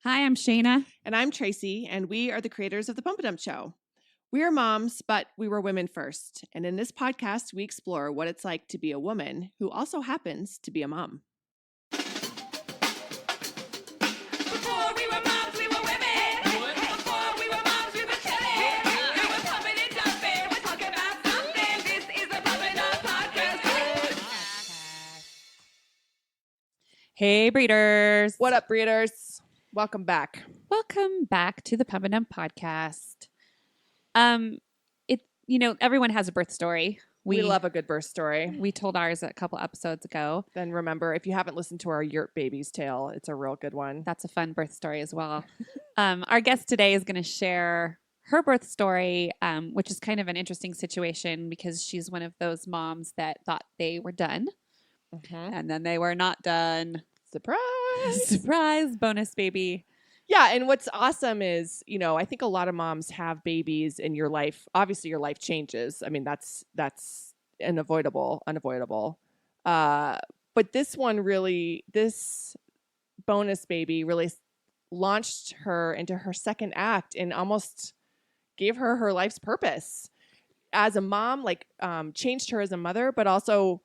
Hi, I'm Shayna. And I'm Tracey, and we are the creators of The Pump and Dump Show. We are moms, but we were women first. And in this podcast, we explore what it's like to be a woman who also happens to be a mom. Before we were moms, we were women. Before we were moms, we were chillin'. We were pumping and dumping. We're talking about something. This is the Pump and Dump Podcast. Hey, breeders. What up, breeders? Welcome back. Welcome back to the Pump and Dump Podcast. Everyone has a birth story. We love a good birth story. We told ours a couple episodes ago. Then remember, if you haven't listened to our Yurt Baby's Tale, it's a real good one. That's a fun birth story as well. Our guest today is going to share her birth story, which is kind of an interesting situation because she's one of those moms that thought they were done, and then they were not done. Surprise! Surprise, bonus baby. Yeah, and what's awesome is, I think a lot of moms have babies in your life. Obviously, your life changes. I mean, that's unavoidable. But this bonus baby really launched her into her second act and almost gave her life's purpose as a mom, changed her as a mother, but also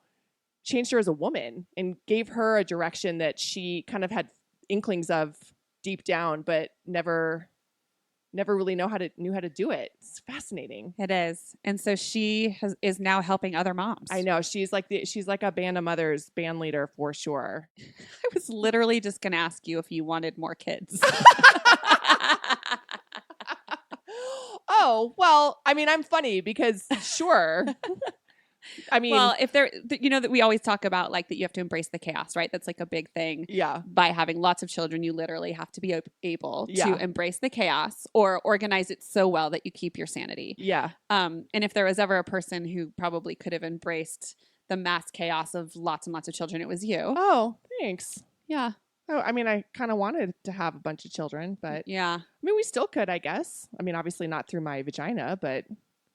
changed her as a woman and gave her a direction that she kind of had inklings of deep down, but never really knew how to do it. It's fascinating. It is. And so she is now helping other moms. I know. She's like a Band of Mothers band leader for sure. I was literally just going to ask you if you wanted more kids. Oh, well, I mean, I'm funny because sure. I mean, well, if there, that we always talk about that you have to embrace the chaos, right? That's like a big thing. Yeah. By having lots of children, you literally have to be able Yeah. to embrace the chaos or organize it so well that you keep your sanity. Yeah. And if there was ever a person who probably could have embraced the mass chaos of lots and lots of children, it was you. Oh, thanks. Yeah. Oh, I mean, I kind of wanted to have a bunch of children, but yeah. I mean, we still could, I guess. I mean, obviously not through my vagina, but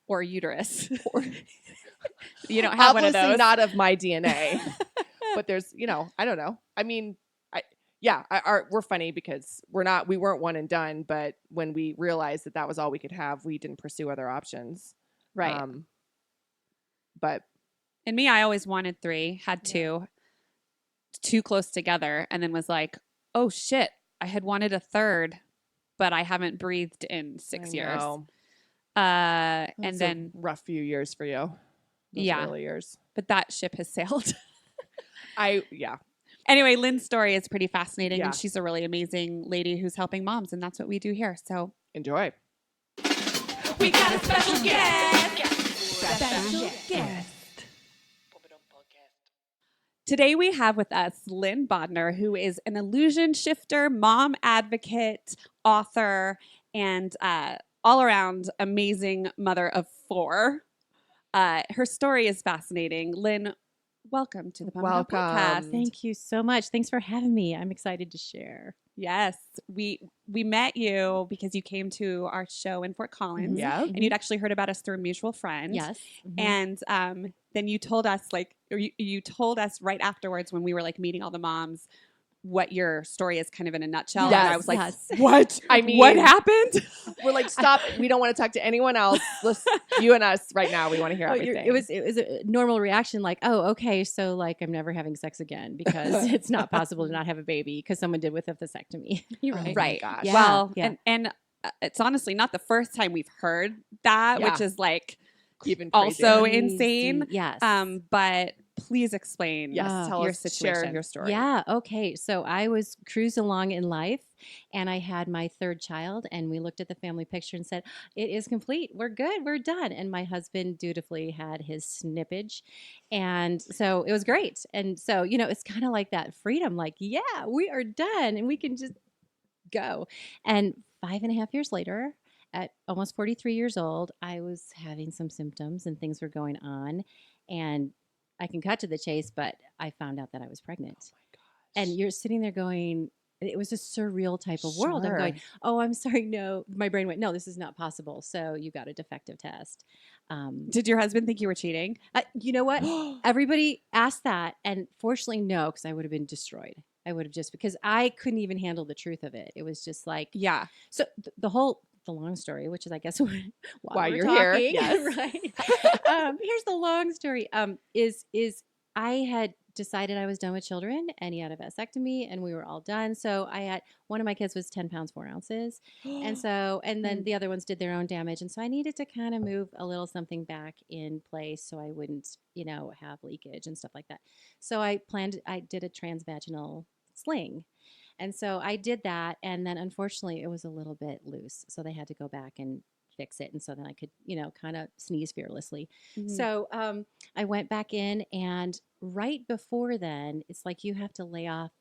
or uterus. You don't have one of obviously those. not of my DNA, but there's, I don't know. I mean, we're funny because we weren't one and done, but when we realized that was all we could have, we didn't pursue other options. Right. But and me, I always wanted 3, had 2 close together, and then was like, oh shit, I had wanted a 3rd, but I haven't breathed in 6 years. And then rough few years for you. Those early years. But that ship has sailed. Yeah. Anyway, Lynn's story is pretty fascinating, Yeah. and she's a really amazing lady who's helping moms, and that's what we do here. So Enjoy. We got a special guest. Special guest. today we have with us Lynn Bodnar, who is an illusion shifter, mom advocate, author, and all-around amazing mother of 4. Her story is fascinating. Lynn, welcome to the Pump and Dump Podcast. Thank you so much. Thanks for having me. I'm excited to share. Yes, we met you because you came to our show in Fort Collins. Yeah. And you'd actually heard about us through a mutual friend. Yes. And then you told us you told us right afterwards when we were meeting all the moms what your story is kind of in a nutshell. Yes, And I was like, yes. What? I mean, what happened? We're like, stop. We don't want to talk to anyone else. You and us right now. We want to hear everything. It was a normal reaction, oh, okay, so I'm never having sex again because it's not possible to not have a baby because someone did with a vasectomy. You're right. Right. Gosh. Yeah. Well, yeah. and it's honestly not the first time we've heard that, Yeah. which is Even also crazier. insane. Yes. But please explain Yes, tell your us, situation. share your story. Yeah. Okay. So I was cruising along in life and I had my 3rd child and we looked at the family picture and said, it is complete. We're good. We're done. And my husband dutifully had his snippage. And so it was great. And so, it's kind of like that freedom, yeah, we are done and we can just go. And 5.5 years later, at almost 43 years old, I was having some symptoms and things were going on. And I can cut to the chase, but I found out that I was pregnant. Oh my gosh. And you're sitting there going, it was a surreal type of world. I'm Sure. going, oh, I'm sorry, no. My brain went, no, this is not possible. So you got a defective test. Did your husband think you were cheating? You know what? Everybody asked that. And fortunately, no, because I would have been destroyed. I would have just, because I couldn't even handle the truth of it. It was just like, Yeah. so the long story, which is, I guess, Why we're you're here, talking, yes. right? Here's the long story. Is I had decided I was done with children, and he had a vasectomy, and we were all done. So I had, one of my kids was 10 pounds 4 ounces, and then the other ones did their own damage, and so I needed to kind of move a little something back in place so I wouldn't, have leakage and stuff like that. So I did a transvaginal sling. And so I did that, and then unfortunately it was a little bit loose, so they had to go back and fix it, and so then I could, kind of sneeze fearlessly. Mhm. So I went back in, and right before then, it's like you have to lay off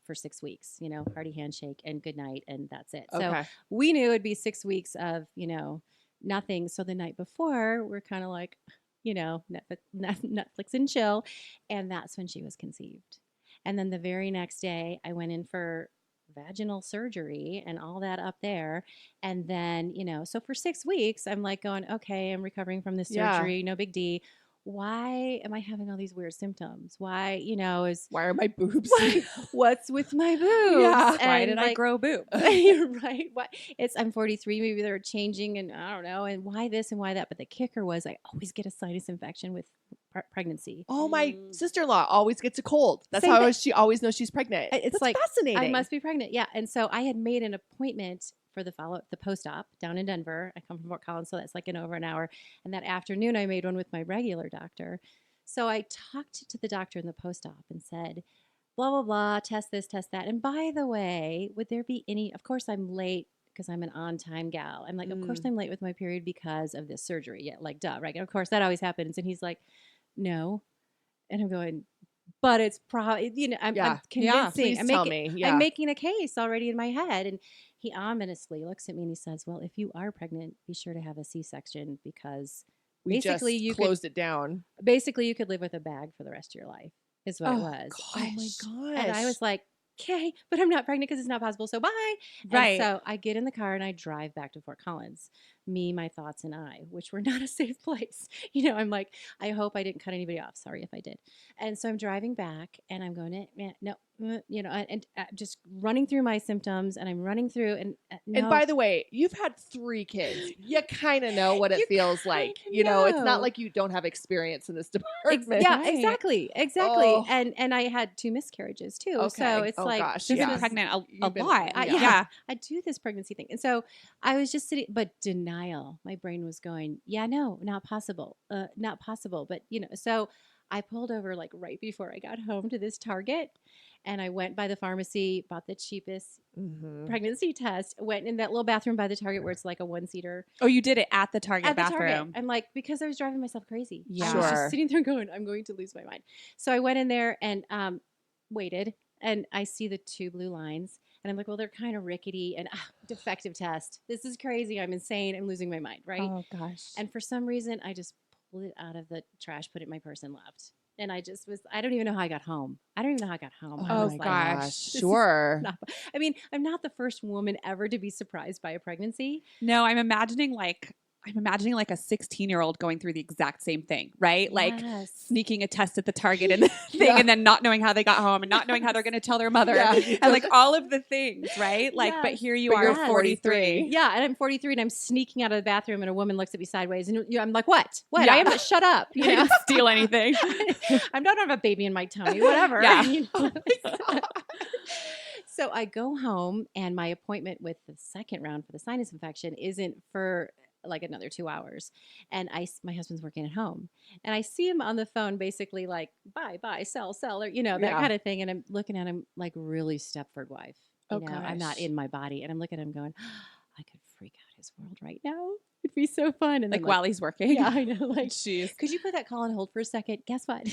for 6 weeks, hearty handshake and good night, and that's it. So Okay. we knew it'd be 6 weeks of, nothing. So the night before, we're kind of like, Netflix and chill, and that's when she was conceived. And then the very next day, I went in for vaginal surgery and all that up there. And then, so for 6 weeks, I'm like going, okay, I'm recovering from this Yeah. surgery, no big D. Why am I having all these weird symptoms? Why, Why are my boobs? what's with my boobs? Yeah. Why And, did I grow boobs? You're right. Why? I'm 43. Maybe they're changing, and I don't know. And why this and why that? But the kicker was, I always get a sinus infection with pregnancy. Oh, my sister-in-law always gets a cold. That's Same how thing. she always knows she's pregnant. It's That's like, fascinating. I must be pregnant. Yeah. And so I had made an appointment for the follow-up, the post-op down in Denver. I come from Fort Collins, so that's like over an hour. And that afternoon, I made one with my regular doctor. So I talked to the doctor in the post-op and said, blah, blah, blah, test this, test that. And by the way, would there be any, of course I'm late because I'm an on-time gal. I'm like, of course I'm late with my period because of this surgery. Yeah, like, duh, right? And of course that always happens. And he's like, no. And I'm going, but it's probably, I'm convincing. Please tell me. Yeah. I'm making a case already in my head. And he ominously looks at me and he says, well, if you are pregnant, be sure to have a C-section because we basically just you closed it down. basically you could live with a bag for the rest of your life is what it was. Oh my gosh. And I was like, okay, but I'm not pregnant because it's not possible. So bye. Right. And so I get in the car and I drive back to Fort Collins. Me, my thoughts, and I, which were not a safe place. I'm like, I hope I didn't cut anybody off. Sorry if I did. And so I'm driving back and I'm going, no, and just running through my symptoms, and I'm running through no. And by the way, you've had 3 kids. You kind of know what it You feels like. kinda It's know. not like you don't have experience in this department. Yeah, Right. exactly. Oh. And I had 2 miscarriages too. Okay. So it's Oh, like gosh. She's been Yes. pregnant a You've been- lot. yeah. Yeah. I do this pregnancy thing. And so I was just sitting, but denial. My brain was going, yeah, no, not possible. Not possible. But, so I pulled over like right before I got home to this Target, and I went by the pharmacy, bought the cheapest Mhm. pregnancy test, went in that little bathroom by the Target where it's like a 1-seater. Oh, you did it at the Target At the bathroom. Target. I'm like, because I was driving myself crazy. Yeah. I was Sure. just sitting there going, I'm going to lose my mind. So I went in there and waited, and I see the 2 blue lines. And I'm like, well, they're kind of rickety and defective test. This is crazy. I'm insane. I'm losing my mind. Right. Oh gosh. And for some reason, I just pulled it out of the trash, put it in my purse, and left. And I just was, I don't even know how I got home. I Oh, was my like, gosh. this is Sure. not- I mean, I'm not the first woman ever to be surprised by a pregnancy. No, I'm imagining like a 16-year-old going through the exact same thing, right? Like Yes. sneaking a test at the Target and the thing, and then not knowing how they got home and not knowing how they're going to tell their mother, Yeah. and like all of the things, right? Like, but Yes. here you But are, you're 43. Yeah, and I'm 43, and I'm sneaking out of the bathroom, and a woman looks at me sideways, and I'm like, "What? What? Yeah. I am not. Shut up! I didn't steal anything. I don't have a baby in my tummy. Whatever." Yeah. So I go home, and my appointment with the second round for the sinus infection isn't for like another 2 hours, and my husband's working at home, and I see him on the phone, basically like buy, sell, or that Yeah. kind of thing, and I'm looking at him like really Stepford wife. Oh, I'm not gosh. in my body, and I'm looking at him going, I could freak out his world right now. It'd be so fun. And Like then, while he's working. yeah, I know. Like, Jeez. could you put that call on hold for a second? Guess what?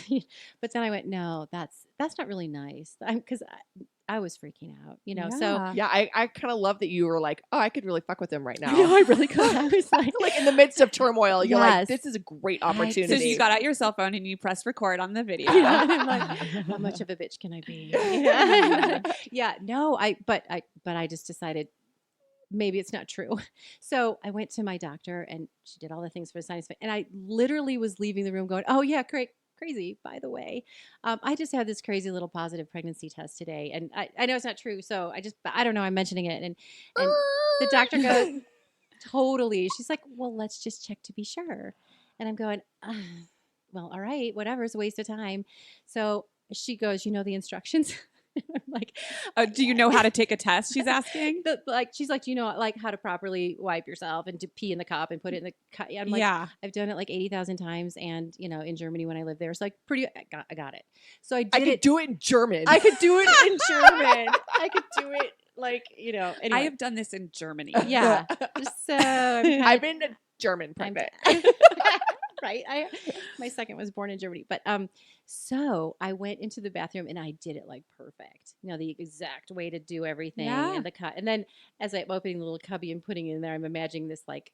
But then I went, no, that's not really nice. Because I was freaking out, So Yeah, I kind of love that you were like, oh, I could really fuck with him right now. I really could. I was like, Like in the midst of turmoil, you're like, Yes. this is a great Right. opportunity. So you got out your cell phone and you pressed record on the video. yeah, and I'm like, how much of a bitch can I be? Yeah, no, but I just decided maybe it's not true. So I went to my doctor, and she did all the things for the sinus, and I literally was leaving the room going, oh yeah, great. crazy, by the way. I just had this crazy little positive pregnancy test today, and I know it's not true, so I don't know. I'm mentioning it, and the doctor goes, totally. She's like, well, let's just check to be sure, and I'm going, well, all right, whatever. It's a waste of time. So she goes, you know the instructions. I'm like, Do you know how to take a test? She's asking. she's like, do you know like how to properly wipe yourself and to pee in the cup and put it in the cup? I'm like, Yeah. I've done it like 80,000 times, and in Germany when I lived there, it's like pretty. I got it. So I I did could it. do it in German. I could do it in German. I could do it like I Anyway, have done this in Germany. yeah. So I've been to German pregnant. right. My second was born in Germany, but so I went into the bathroom and I did it like perfect. The exact way to do everything Yeah. and the cut. And then as I'm opening the little cubby and putting it in there, I'm imagining this like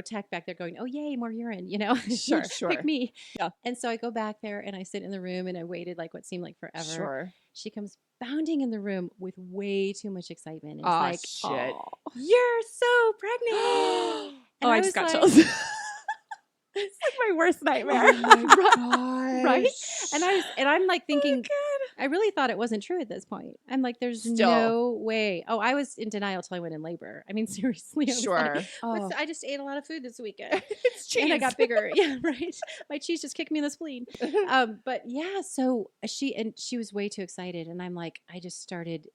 tech back there going, oh yay, more urine. Sure. Pick me. Yeah. And so I go back there and I sit in the room and I waited like what seemed like forever. Sure. She comes bounding in the room with way too much excitement. It's Aw, like, shit. you're so pregnant. And I just got was chills. like, It's like my worst nightmare. Oh my gosh. Right? And I'm like thinking, I really thought it wasn't true at this point. I'm like, there's Still. no way. Oh, I was in denial till I went in labor. I mean, seriously. I was Sure. like, Oh. I just ate a lot of food this weekend. It's cheese. And I got bigger. Yeah, right. My cheese just kicked me in the spleen. But yeah, so she was way too excited. And I'm like, I just started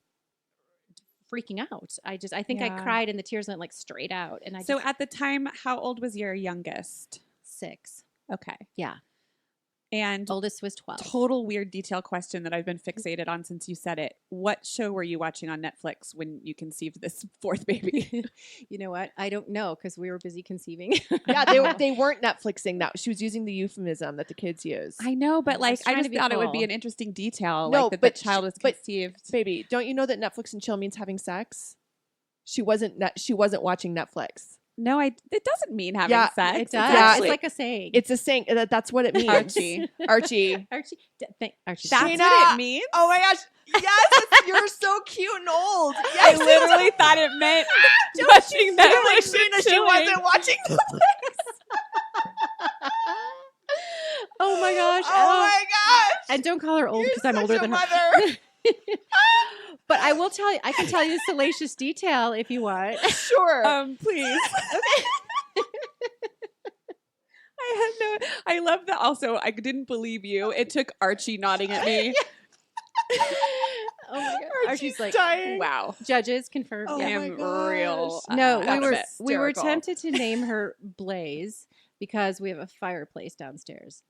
freaking out. I think I Yeah. cried and the tears went like straight out. And So at the time, how old was your youngest? 6. Okay. Yeah. And Oldest was 12. total weird detail question that I've been fixated on since you said it. What show were you watching on Netflix when you conceived this fourth baby? You know what? I don't know because we were busy conceiving. Yeah, they weren't Netflixing that. She was using the euphemism that the kids use. I know, but I was like I trying to just be thought it would be cool. an interesting detail, No, like that but the child was but- conceived. Baby, don't you know that Netflix and chill means having sex? She wasn't watching Netflix. No, it doesn't mean having Yeah, sex. It It's does. actually- It's like a saying. It's a saying. That's what it means. Archie. Archie. Archie. Archie. That's Shayna. what it means. Oh my gosh. Yes, you're so cute and old. I Yes, literally thought it meant watching You're like Netflix. Shayna, and she chilling. wasn't watching Netflix. Oh my gosh. Oh my gosh. And don't call her old You're because I'm such older a than her. mother. But I will tell you, I can tell you the salacious detail if you want. Sure. Please. I love that. Also, I didn't believe you. It took Archie nodding at me. Oh my god. Archie's like, dying. Wow. judges confirm. Oh I yeah. my am gosh. real. No, out of it. we were hysterical. tempted to name her Blaze because we have a fireplace downstairs.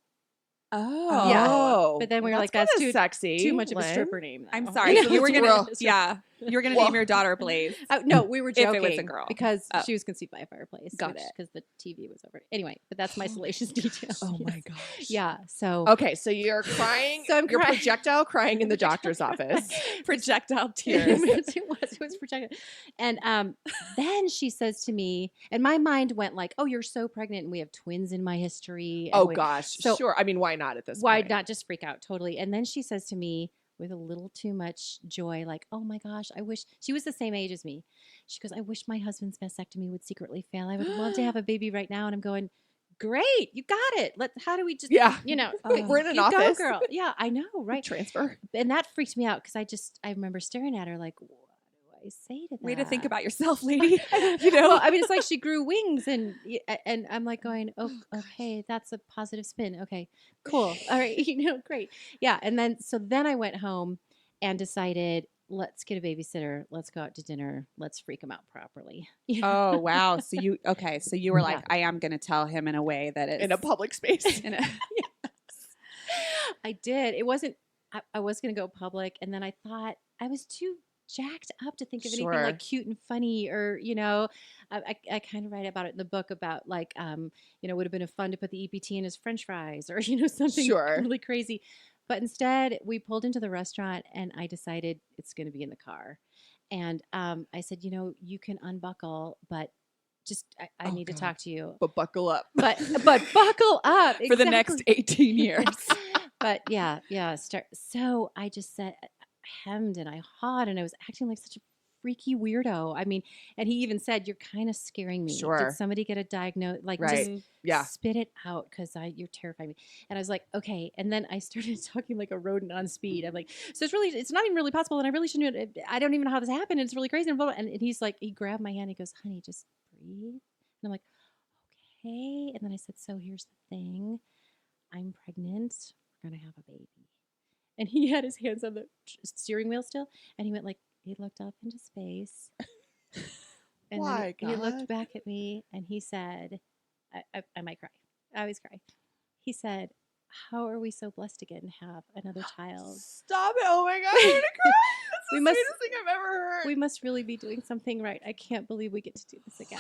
Oh. Yeah. Oh. But then we were like, that's kinda too sexy. too much of a Lynn. stripper name. I'm now. sorry. So you were It's gonna, real. yeah, you were gonna Well- name your daughter Blaze. No, we were If it joking. was a girl. because Oh. she was conceived by a fireplace. Gotcha. Because the TV was over. Anyway, but that's my salacious detail. Oh Yes. my gosh. Yeah. So Okay, so you're crying. So I'm you're crying. projectile crying in the doctor's office. Projectile tears. it was projected. And then she says to me, and my mind went like, "Oh, you're so pregnant, and we have twins in my history." And Oh we- gosh. So- Sure. I mean, why not at this Why point? not just freak out totally? And then she says to me with a little too much joy, like, "Oh my gosh, I wish she was the same age as me." She goes, "I wish my husband's vasectomy would secretly fail. I would love to have a baby right now." And I'm going, "Great, you got it. How do we just, Yeah. we're in an you office. go, girl." Yeah, I know, right? Transfer. And that freaked me out because I remember staring at her like, what do I say to that? Way to think about yourself, lady. You know. Well, I mean, it's like she grew wings, and I'm like going, "Oh, okay, that's a positive spin. Okay, cool, all right, great, yeah." And then I went home and decided, let's get a babysitter, let's go out to dinner, let's freak him out properly. Oh wow. So you were like, Yeah. I am gonna tell him in a way that is In a public space. in a- I did. It wasn't. I was going to go public, and then I thought I was too jacked up to think of anything Sure. like cute and funny, or I kind of write about it in the book about like would have been fun to put the EPT in his French fries, or something Sure. really crazy. But instead, we pulled into the restaurant, and I decided it's going to be in the car. And I said, you can unbuckle, but just I Oh, need to God. talk to you. But buckle up. But buckle up for the next exactly. 18 years. But yeah. So I just said, I hemmed and I hawed, and I was acting like such a freaky weirdo. I mean, and he even said, "You're kind of scaring me. Sure. Did somebody get a diagnosis? Like, Right. just Yeah. spit it out because you're terrifying me." And I was like, "Okay." And then I started talking like a rodent on speed. I'm like, "So it's not even really possible, and I really shouldn't. I don't even know how this happened. It's really crazy." And, blah, blah. And he's like, he grabbed my hand. He goes, "Honey, just breathe." And I'm like, "Okay." And then I said, "So here's the thing. I'm pregnant. We're gonna have a baby." And he had his hands on the steering wheel still, and he went like, he looked up into space, and My then he God. looked back at me, and he said, I might cry. I always cry. He said, "How are we so blessed to get and have another child? Stop it. Oh my God. I'm going to cry. That's We the must- sweetest thing I've ever heard. We must really be doing something right. I can't believe we get to do this again."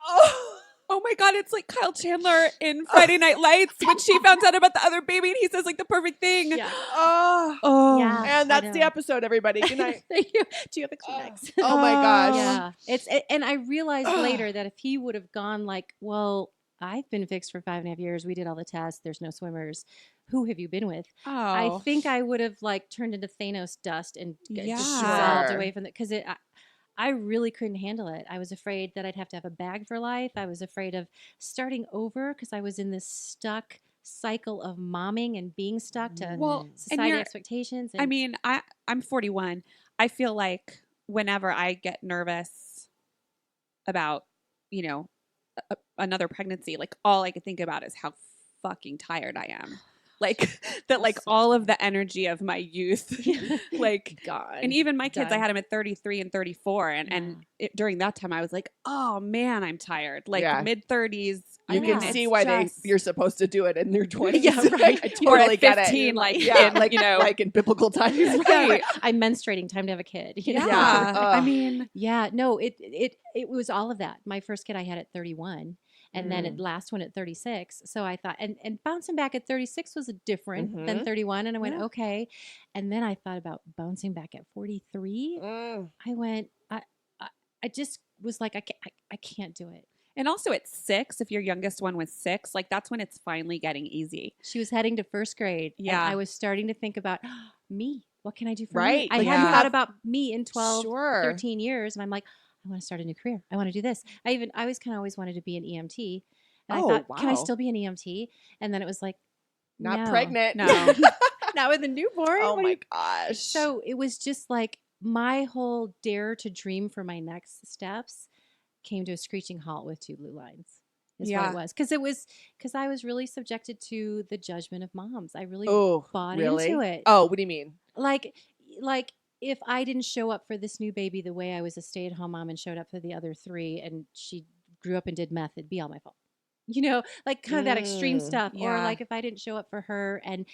Oh. Oh my God, it's like Kyle Chandler in Friday Night Lights when she found out about the other baby and he says like the perfect thing. Yeah. Oh. Oh. Yeah. And I that's the know. episode, everybody. Good night. Do you have a Kleenex? Oh my gosh. Yeah, and I realized later that if he would have gone like, "Well, I've been fixed for 5.5 years. We did all the tests. There's no swimmers. Who have you been with?" Oh. I think I would have like turned into Thanos dust and Yeah. dissolved Sure. away from it because I really couldn't handle it. I was afraid that I'd have to have a bag for life. I was afraid of starting over because I was in this stuck cycle of momming and being stuck to Well, and society you're- expectations. I mean, I'm 41. I feel like whenever I get nervous about, another pregnancy, like all I could think about is how fucking tired I am. Like that, like So all of the energy of my youth, like, God. and even my kids, I done. had them at 33 and 34. And, Yeah. during that time I was like, oh man, I'm tired. Like Yeah. mid-30s. You Yeah. can see it's why just- you're supposed to do it in your 20s. Yeah, right. I or totally at get 15, it. like, Yeah, in, like, like in biblical times. Right. I'm menstruating. Time to have a kid. you know? Yeah. I Ugh. mean, Yeah, no, it was all of that. My first kid I had at 31, and then Mm. the last one at 36. So I thought, and bouncing back at 36 was different than Mhm. 31, and I went Yeah. okay. And then I thought about bouncing back at 43. Mm. I went, I just was like, I can't do it. and also at 6, if your youngest one was 6, like that's when it's finally getting easy. She was heading to first grade. And Yeah. I was starting to think about me. What can I do for Right, me? I like hadn't you thought have- about me in 12, Sure. 13 years. And I'm like, I want to start a new career. I want to do this. I always kind of always wanted to be an EMT. And Oh, I thought, can I wow. still be an EMT? And then it was like, Not no. pregnant. No. Not with a newborn. Oh What do my you- gosh. So it was just like my whole dare to dream for my next steps came to a screeching halt with 2 blue lines. Is what Yeah. it was. Because I was really subjected to the judgment of moms. I really oh, bought really? into it. Oh, what do you mean? Like if I didn't show up for this new baby the way I was a stay-at-home mom and showed up for the other 3 and she grew up and did meth, it'd be all my fault. Like kind of that extreme Mm, stuff. Or yeah. like if I didn't show up for her and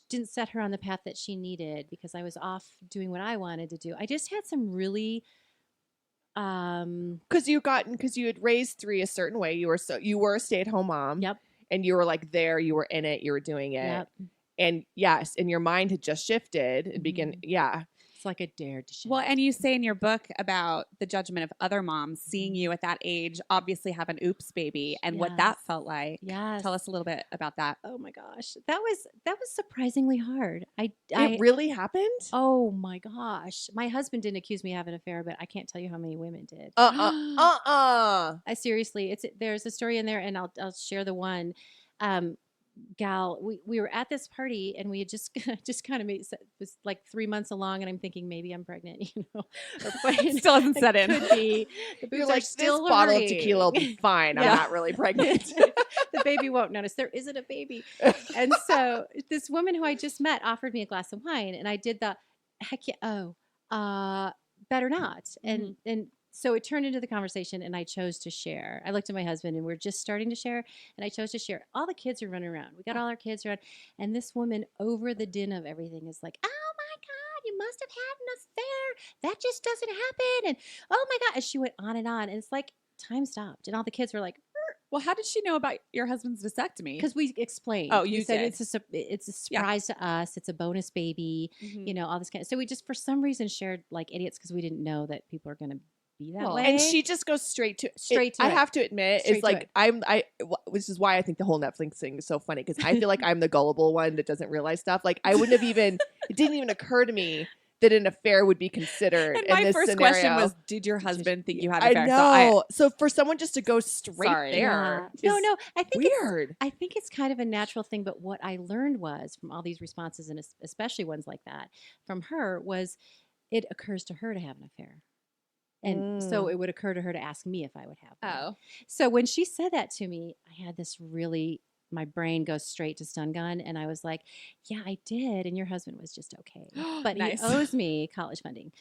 didn't set her on the path that she needed because I was off doing what I wanted to do. I just had some really Because you had raised 3 a certain way. You were a stay-at-home mom. Yep. And you were like there, you were in it, you were doing it. Yep. And yes, and your mind had just shifted and began, Mhm. yeah. It's like a dare to shift. Well, and you say in your book about the judgment of other moms seeing you at that age obviously have an oops baby and what that Yes. felt like. Yes. Tell us a little bit about that. Oh my gosh. That was surprisingly hard. It really happened? Oh my gosh. My husband didn't accuse me of having an affair, but I can't tell you how many women did. I seriously, there's a story in there, and I'll share the one. Gal, we were at this party, and we had just kind of it was like 3 months along, and I'm thinking maybe I'm pregnant, or Still hasn't set in. Could be. The boobs You're are like, still this bottle of hurting. tequila will be fine. I'm Yeah. not really pregnant. The baby won't notice there isn't a baby. And so this woman who I just met offered me a glass of wine, and I did the heck yeah, better not. And so it turned into the conversation, and I chose to share. I looked at my husband, and we're just starting to share, and I chose to share. All the kids are running around. We got all our kids around, and this woman, over the din of everything, is like, "Oh my God, you must have had an affair. That just doesn't happen." And oh my God, and she went on, and it's like time stopped, and all the kids were like, Well, how did she know about your husband's vasectomy? because we explained. Oh, We you said did. it's a surprise to us. It's a bonus baby. Mhm. All this kind of. So we just for some reason shared like idiots because we didn't know that people are going to be that Well, way. And she just goes straight to Straight to I it. have to admit, Straight it's to like which is why I think the whole Netflix thing is so funny because I feel like I'm the gullible one that doesn't realize stuff. Like I wouldn't have even it didn't even occur to me that an affair would be considered And in my this first scenario. question was, did your husband think you had an I affair? know. So for someone just to go straight Sorry. there, No, is no. I think weird. I think it's kind of a natural thing, but what I learned was from all these responses, and especially ones like that from her, was it occurs to her to have an affair. And so it would occur to her to ask me if I would have one. Oh. So when she said that to me, I had this really, my brain goes straight to stun gun. And I was like, yeah, I did. And your husband was just okay. But Nice. he owes me college funding.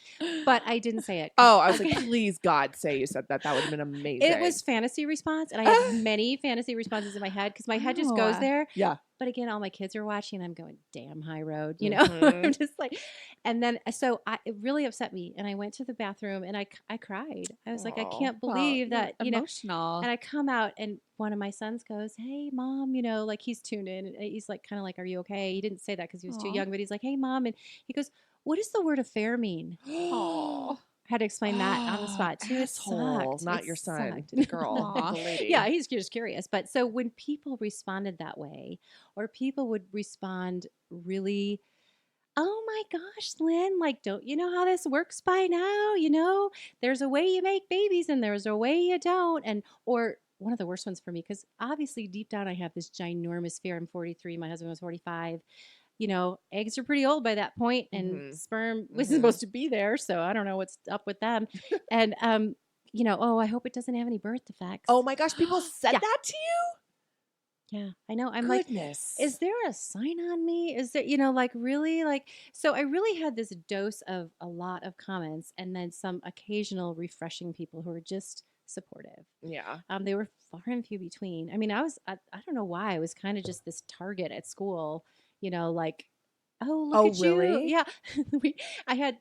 But I didn't say it. Oh, I was like, please, God, say you said that. That would have been amazing. It was fantasy response. And I have many fantasy responses in my head because my head just goes Oh. there. Yeah. But again, all my kids are watching. I'm going, damn high road, Mhm. I'm just like, and then so it really upset me. And I went to the bathroom and I cried. I was like, I Aw. can't Well, believe that, emotional. and I come out and one of my sons goes, hey, mom, like he's tuned in. And he's like, kind of like, are you okay? He didn't say that because he was too Aw. young, but he's like, hey, mom. And he goes, what does the word affair mean? Aw. I had to explain that on the spot too. It Asshole, sucked. not It your son, sucked. the girl, Aw. the lady. Yeah, he's just curious. But so when people responded that way, or people would respond really, oh my gosh, Lynn, like, don't you know how this works by now? There's a way you make babies and there's a way you don't. Or one of the worst ones for me, because obviously deep down I have this ginormous fear. I'm 43, my husband was 45. Eggs are pretty old by that point, and Mhm. sperm was Mhm. supposed to be there. So I don't know what's up with them. And, oh, I hope it doesn't have any birth defects. Oh my gosh, people said Yeah. that to you? Yeah, I know. I'm Goodness. like, is there a sign on me? Is there, really so I really had this dose of a lot of comments and then some occasional refreshing people who were just supportive. Yeah. They were far and few between. I mean, I don't know why I was kind of just this target at school, like, oh, look Oh, at you. really? Yeah.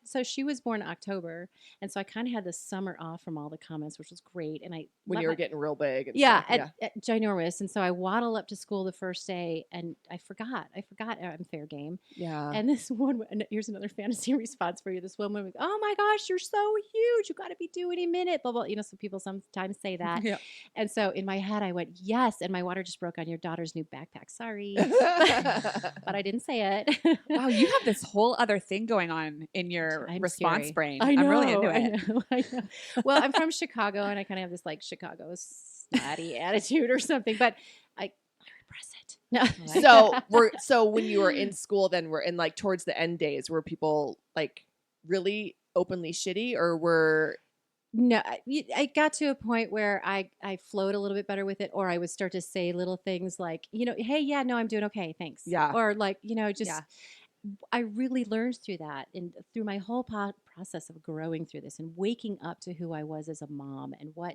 So she was born in October. And so I kind of had the summer off from all the comments, which was great. And I, When let you were my- getting real big. And yeah, stuff. at ginormous. And so I waddle up to school the first day and I forgot I'm fair game. Yeah. And this one, and here's another fantasy response for you. This woman was, oh my gosh, you're so huge. You got to be due any minute. Blah, blah. So people sometimes say that. Yeah. And so in my head, I went, yes. And my water just broke on your daughter's new backpack. Sorry. But I didn't say it. Wow, you have this whole other thing going on in your I'm response scary. brain. I know, I'm really into I it. know, I know. Well, I'm from Chicago, and I kind of have this like Chicago snotty attitude or something, but I repress it. No. So when you were in school, then we're in like towards the end days, were people like really openly shitty, or were No, I got to a point where I flowed a little bit better with it, or I would start to say little things like, hey, yeah, no, I'm doing okay, thanks. Yeah. Or like, just Yeah. I really learned through that and through my whole process of growing through this and waking up to who I was as a mom and what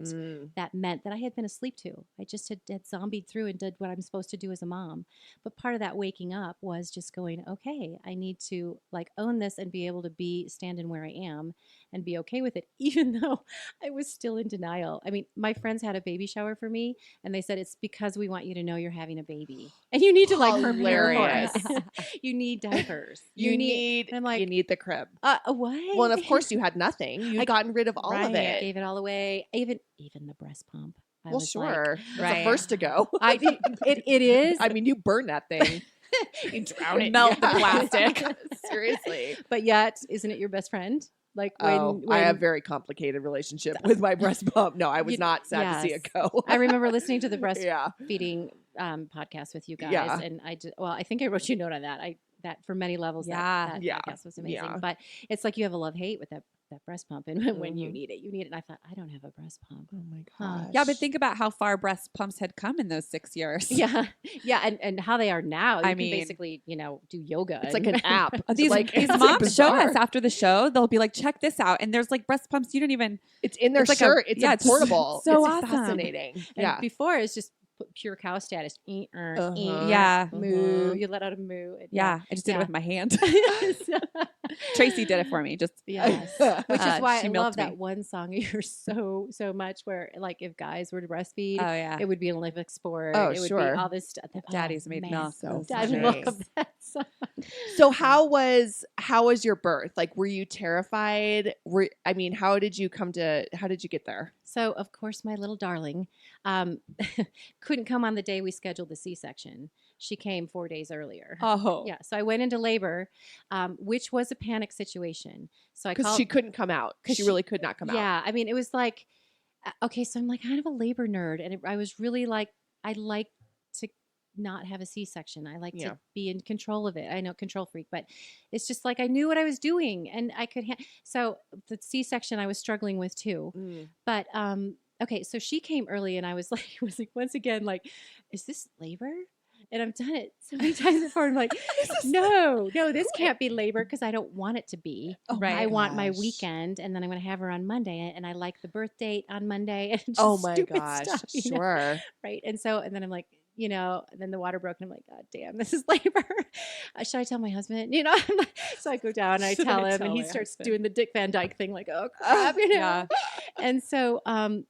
that meant that I had been asleep to. I just had zombied through and did what I'm supposed to do as a mom. But part of that waking up was just going, okay, I need to like own this and be able to stand in where I am and be okay with it, even though I was still in denial. I mean, my friends had a baby shower for me and they said, it's because we want you to know you're having a baby and you need to like prepare for Hilarious. it. You need diapers. you need and I'm like, you need the crib. What? Well, and of course you had nothing. You'd gotten rid of all of Right, I it. gave it all away. Even the breast pump. I Well, was like, sure. It's Right. the first to go. it is. I mean, you burn that thing. You drown it. Melt the plastic. Seriously. But yet, isn't it your best friend? Like when I have a very complicated relationship with my breast pump. No, I was not sad to see it go. I remember listening to the Yeah. breastfeeding podcast with you guys, Yeah. and I think I wrote you a note on that. That for many levels, that Yeah. podcast was amazing. Yeah. But it's like you have a love-hate with that breast pump, and when you need it, And I thought, I don't have a breast pump. Oh my Huh. gosh. Yeah, but think about how far breast pumps had come in those 6 years. Yeah, and how they are now. You I can mean, basically, do yoga. It's like an app. These, like, these it's moms show bizarre. us after the show. They'll be like, check this out. And there's like breast pumps you don't even. It's in their It's like a- shirt. It's yeah, a it's portable. so it's awesome. fascinating. And Yeah. before it's just pure cow status. Uh-huh. Yeah. Moo. Mhm. You let out a moo. Yeah, I just did it Yeah. with my hand. Tracy did it for me. Just Yes. Which is why she I milked love me. that one song of yours so much where like if guys were to breastfeed, Oh yeah. it would be an Olympic sport. Oh, it would sure. be all this stuff. Daddy's made man. milk. So I funny. love that song. So how was your birth? Like, were you terrified? How did you get there? So, of course, my little darling couldn't come on the day we scheduled the C-section, she came 4 days earlier. Oh. Yeah, so I went into labor, which was a panic situation. So I Because called. she couldn't come out. 'Cause She she- really could not come out. Yeah, I mean, it was like, okay, so I'm like kind of a labor nerd, and I was really like, I like to not have a C-section. I like Yeah. to be in control of it. I know, control freak, but it's just like I knew what I was doing, and I could. So the C-section I was struggling with too. Mm. But okay, so she came early, and I was like, once again like, is this labor? And I've done it so many times before. I'm like, no, this can't be labor because I don't want it to be. Oh Right. I want my gosh. weekend, and then I'm going to have her on Monday, and I like the birth date on Monday. And just Oh my stupid gosh. stuff, you know? Sure. Right. And then I'm like, and then the water broke, and I'm like, God damn, this is labor. Should I tell my husband? I'm like, so I go down and I Should tell I him, tell and he my starts husband? doing the Dick Van Dyke thing, like, oh crap, Yeah. And so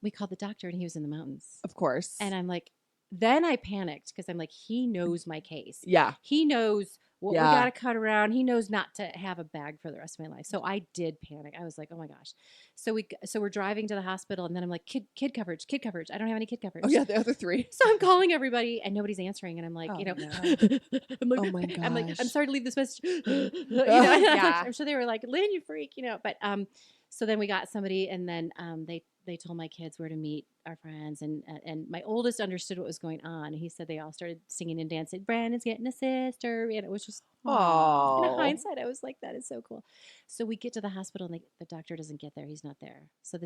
we called the doctor, and he was in the mountains. Of course. And I'm like, then I panicked because I'm like, he knows my case. yeah. He knows what we Yeah. got to cut around. He knows not to have a bag for the rest of my life. So I did panic. I was like, oh my gosh. So we're driving to the hospital, and then I'm like, kid coverage. I don't have any kid coverage. Oh yeah, the other three. So I'm calling everybody, and nobody's answering, and I'm like, Oh, no. I'm like, Oh my I'm like, I'm gosh. sorry to leave this message. Yeah. I'm sure they were like, Lynn, you freak, but so then we got somebody, and then they told my kids where to meet our friends, and my oldest understood what was going on. He said they all started singing and dancing. Brandon's getting a sister, and it was just. In Oh. hindsight, I was like, that is so cool. So we get to the hospital, and the doctor doesn't get there. He's not there. So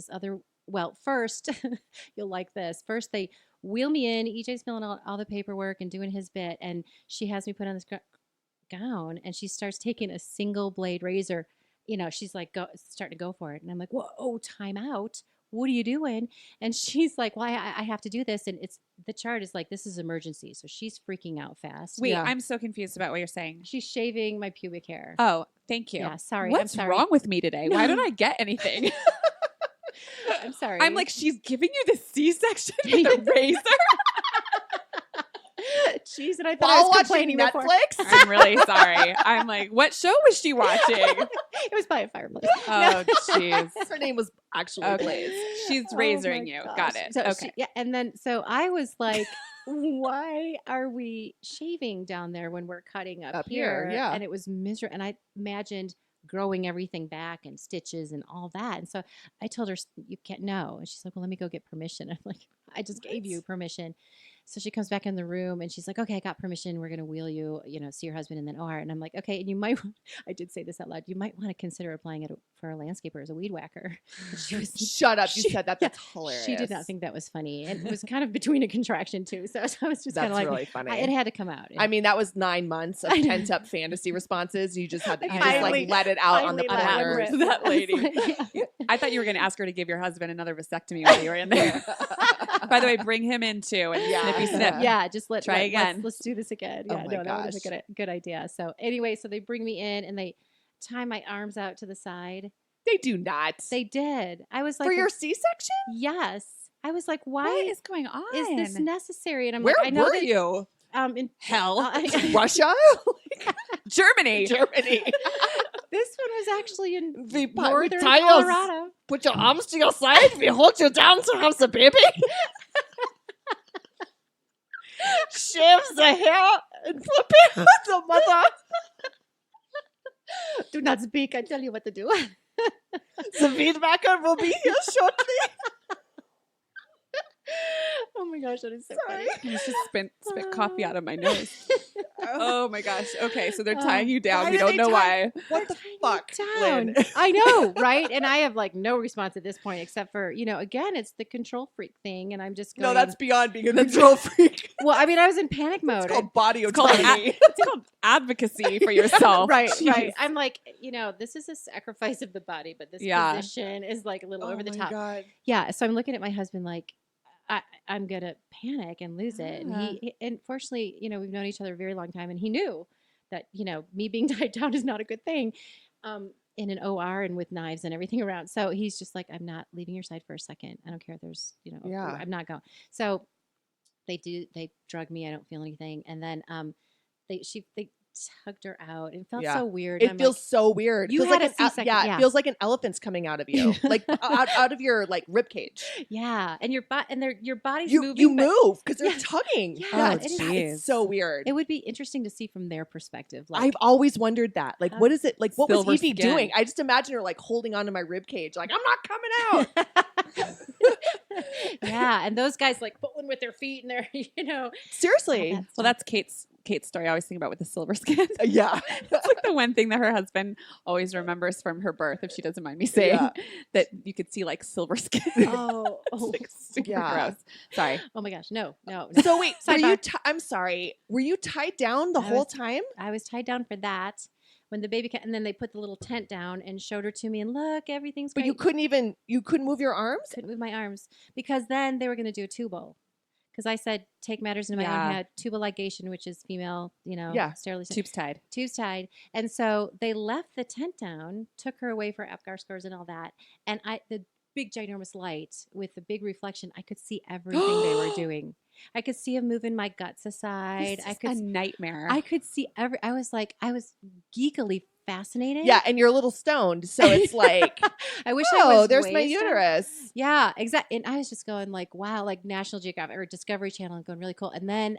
first, you'll like this. First, they wheel me in. EJ's filling out all the paperwork and doing his bit. And she has me put on this gown, and she starts taking a single blade razor. She's like, starting to go for it. And I'm like, whoa, time out. What are you doing? And she's like, well, I have to do this. And the chart is like, this is emergency. So she's freaking out fast. Wait, Yeah. I'm so confused about what you're saying. She's shaving my pubic hair. Oh, thank you. Yeah, sorry. What's I'm sorry. wrong with me today? Why don't I get anything? I'm sorry. I'm like, she's giving you the C-section with a razor. jeez, and I thought I While was watching complaining before. Netflix. I'm really sorry. I'm like, what show was she watching? It was by a fireplace. Oh, jeez. Her name was actually Okay. Blaze. She's Oh razoring my you. gosh. Got it. So Okay. and then so I was like, why are we shaving down there when we're cutting up here? Yeah. And it was miserable. And I imagined growing everything back and stitches and all that. And so I told her, you can't know. And she's like, well, let me go get permission. I'm like, I just gave you permission. So she comes back in the room, and she's like, okay, I got permission. We're going to wheel you, see your husband and then OR. And I'm like, okay. And you might, I did say this out loud, you might want to consider applying it for a landscaper as a weed whacker. And she was, Shut up. You she- said that. yeah, That's hilarious. she did not think that was funny. And it was kind of between a contraction too. So I was just kind That's of like, really funny. it had to come out. I mean, that was 9 months of I know. pent up fantasy responses. You just had to, I you just finally- like let it out on the finally let one platters. rip. That lady. I was like, yeah. I thought you were going to ask her to give your husband another vasectomy while you were in there. By the way, bring him in too and Yeah. snippy snip. Yeah, just Try again. Let's do this again. Oh Yeah, my no, that was a gosh. good idea. So anyway, so they bring me in, and they tie my arms out to the side. They do not. They did. I was like, For your C-section? yes. I was like, why What is going on? is this necessary? And I'm Where like, I know were that, you? in Hell. Russia? Germany. Germany. this one was actually in We northern tie us- Colorado. Put your arms to your side. We hold you down to have the baby. Shave the hair and prepare the mother. Do not speak. I tell you what to do. The weed whacker will be here shortly. Oh my gosh, that is so Sorry. I just spit coffee out of my nose. Oh my gosh. Okay, so they're tying you down. Why We did don't they know tie- why. What the fuck, down. Lynn? I know, right? And I have like no response at this point except for, again, it's the control freak thing. And I'm just going, No, that's beyond being a control freak. well, I mean, I was in panic mode. It's called body It's called, autonomy. it's called advocacy for yourself. Right, Jeez. right. I'm like, this is a sacrifice of the body, but this Yeah. position is like a little over the Oh my top. God. Yeah. So I'm looking at my husband like, I'm gonna panic and lose it. And and fortunately, we've known each other a very long time, and he knew that me being tied down is not a good thing, in an OR and with knives and everything around. So he's just like, I'm not leaving your side for a second. I don't care if there's, Yeah. I'm not going. So they drug me. I don't feel anything, and then they tugged her out. It felt Yeah. so weird. It I'm feels like, so weird. It You feels had like a C-section, yeah, yeah. it feels like an elephant's coming out of you, like out of your like rib cage. yeah, and your body's You moving. but move because they're Yeah. tugging. Yeah, Yeah, Oh, it's, geez. it's so weird. It would be interesting to see from their perspective. Like, I've always wondered that. Like, How- what is it? Like, what was Silver Evie skin. doing? I just imagine her like holding onto my rib cage, like I'm not coming out. yeah, and those guys like pulling with their feet and they're Seriously. all that Well, that's Kate's story. I always think about with the silver skin. Yeah. It's like the one thing that her husband always remembers from her birth, if she doesn't mind me saying, Yeah. that you could see like silver skin. Oh, It's like super Yeah. gross. Sorry. oh my gosh, no. So wait, were you? Sidebar. I'm sorry. Were you tied down the I whole was- time? I was tied down for that when the baby came, and then they put the little tent down and showed her to me, and look, everything's But great. you couldn't move your arms. Couldn't move my arms because then they were going to do a tubal. Because I said, take matters into my Yeah. own hand, tubal ligation, which is female, Yeah. sterilization. Tubes tied. Tubes tied. And so they left the tent down, took her away for Apgar scores and all that. And the big ginormous light with the big reflection, I could see everything they were doing. I could see them moving my guts aside. This I is could a nightmare. I could see I was geekily fascinated. Yeah, and you're a little stoned, so it's like, I wish I oh, was there's my wasted. uterus. Yeah, exactly. And I was just going like, wow, like National Geographic or Discovery Channel and going really cool. And then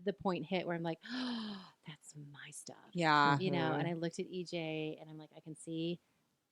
the point hit where I'm like, oh, that's my stuff. yeah. And I looked at EJ and I'm like, I can see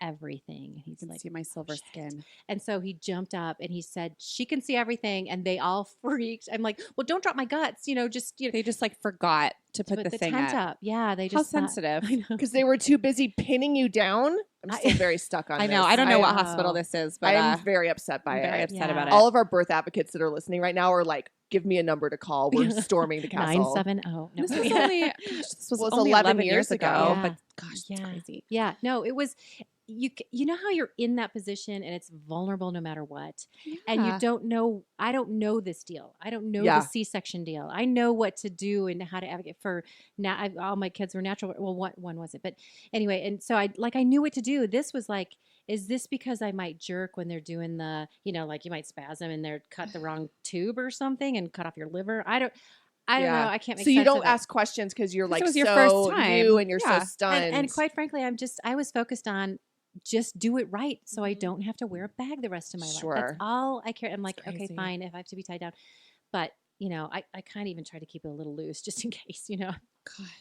everything. And he's You can like, see my silver shit. skin. and so he jumped up and he said, she can see everything. And they all freaked. I'm like, well, don't drop my guts, just They just like forgot to put the thing tent up. up. Yeah, they How just thought- sensitive. I know. Because they were too busy pinning you down. I'm still very stuck on I this. know. I don't know what I- hospital this is, but I'm very upset by I'm very it. upset Yeah. about it. All of our birth advocates that are listening right now are like, give me a number to call. We're storming the castle. 970. No. This was only gosh, this was Well, it's only 11 11 years ago. Yeah. But gosh, it's Yeah. crazy. Yeah, no, it was you know how you're in that position and it's vulnerable no matter what. And you Yeah. don't know I don't know this deal. I don't know Yeah. the C-section deal. I know what to do and how to advocate for all my kids were natural. Well, one wasn't. But anyway, and so I knew what to do. This was like, is this because I might jerk when they're doing the, like you might spasm and they're cut the wrong tube or something and cut off your liver? I don't Yeah. know. I can't make So you sense don't of it. ask questions because you're like Because it was so your first time. new and you're Yeah. so stunned. And quite frankly, I was focused on just do it right so I Mhm. don't have to wear a bag the rest of my life. Sure. That's all I care. I'm like, okay, crazy. fine, if I have to be tied down. But, I kind of even try to keep it a little loose just in case, Gosh,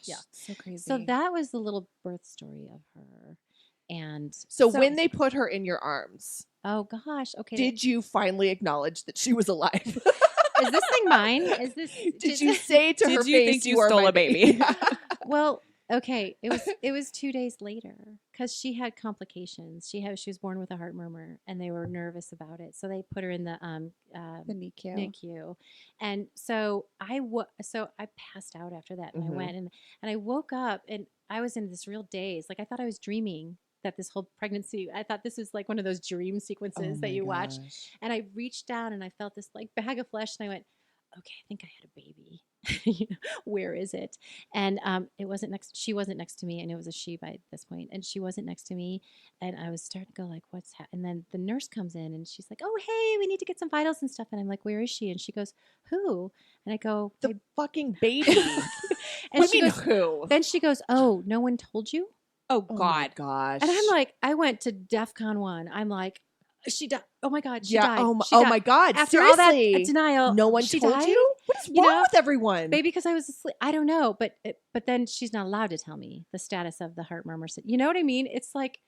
Yeah. so crazy. So that was the little birth story of her. And so when they put her in your arms, oh gosh, okay. did you finally acknowledge that she was alive? is this thing mine? Is this Did you say to Did her you face, think you are stole my a baby? Well, okay. It was 2 days later because she had complications. She was born with a heart murmur, and they were nervous about it, so they put her in the the NICU. NICU. And so I passed out after that, and Mhm. I went and I woke up, and I was in this real daze. Like I thought I was dreaming that this whole pregnancy. I thought this was like one of those dream sequences that you watch. And I reached down and I felt this like bag of flesh, and I went, okay, I think I had a baby. Where is it? And it wasn't she wasn't next to me, and it was a she by this point, and she wasn't next to me, and I was starting to go like, what's happening? And then the nurse comes in and she's like, oh, hey, we need to get some vitals and stuff. And I'm like, where is she? And she goes, who? And I go, The fucking baby. and What do she you mean goes, who? then she goes, oh, no one told you? Oh Oh my God. gosh. And I'm like, I went to DEFCON 1. I'm like, she died. Oh my God, she yeah. died. Oh, She oh died. my God. After all that Seriously. denial, No one she told died? you? What is You wrong know? with everyone? Maybe because I was asleep. I don't know, but then she's not allowed to tell me the status of the heart murmur. You know what I mean? It's like,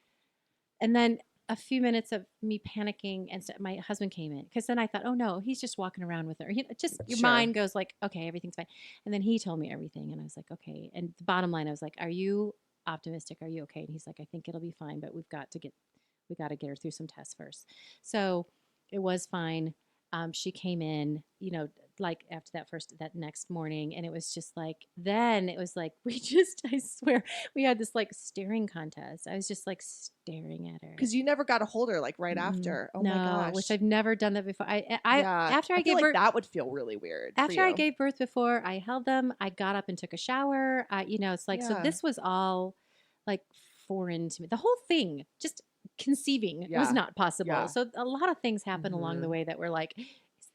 and then a few minutes of me panicking, and my husband came in because then I thought, oh no, he's just walking around with her. Just your Sure. mind goes like, okay, everything's fine. And then he told me everything, and I was like, okay. And the bottom line, I was like, are you optimistic? Are you okay? And he's like, I think it'll be fine, but we got to get her through some tests first. So it was fine. She came in, like after that next morning, and it was just like, then it was like, I swear, we had this like staring contest. I was just like staring at her. Because you never got a hold her like right Mm, after. Oh no, my gosh. which I've never done that before. Yeah. After I feel gave like birth, that would feel really weird. for after I you. gave birth before, I held them. I got up and took a shower. It's like, so Yeah. this was all like foreign to me. The whole thing, just conceiving Yeah. was not possible. Yeah. So a lot of things happen along the Mhm. way that were like, is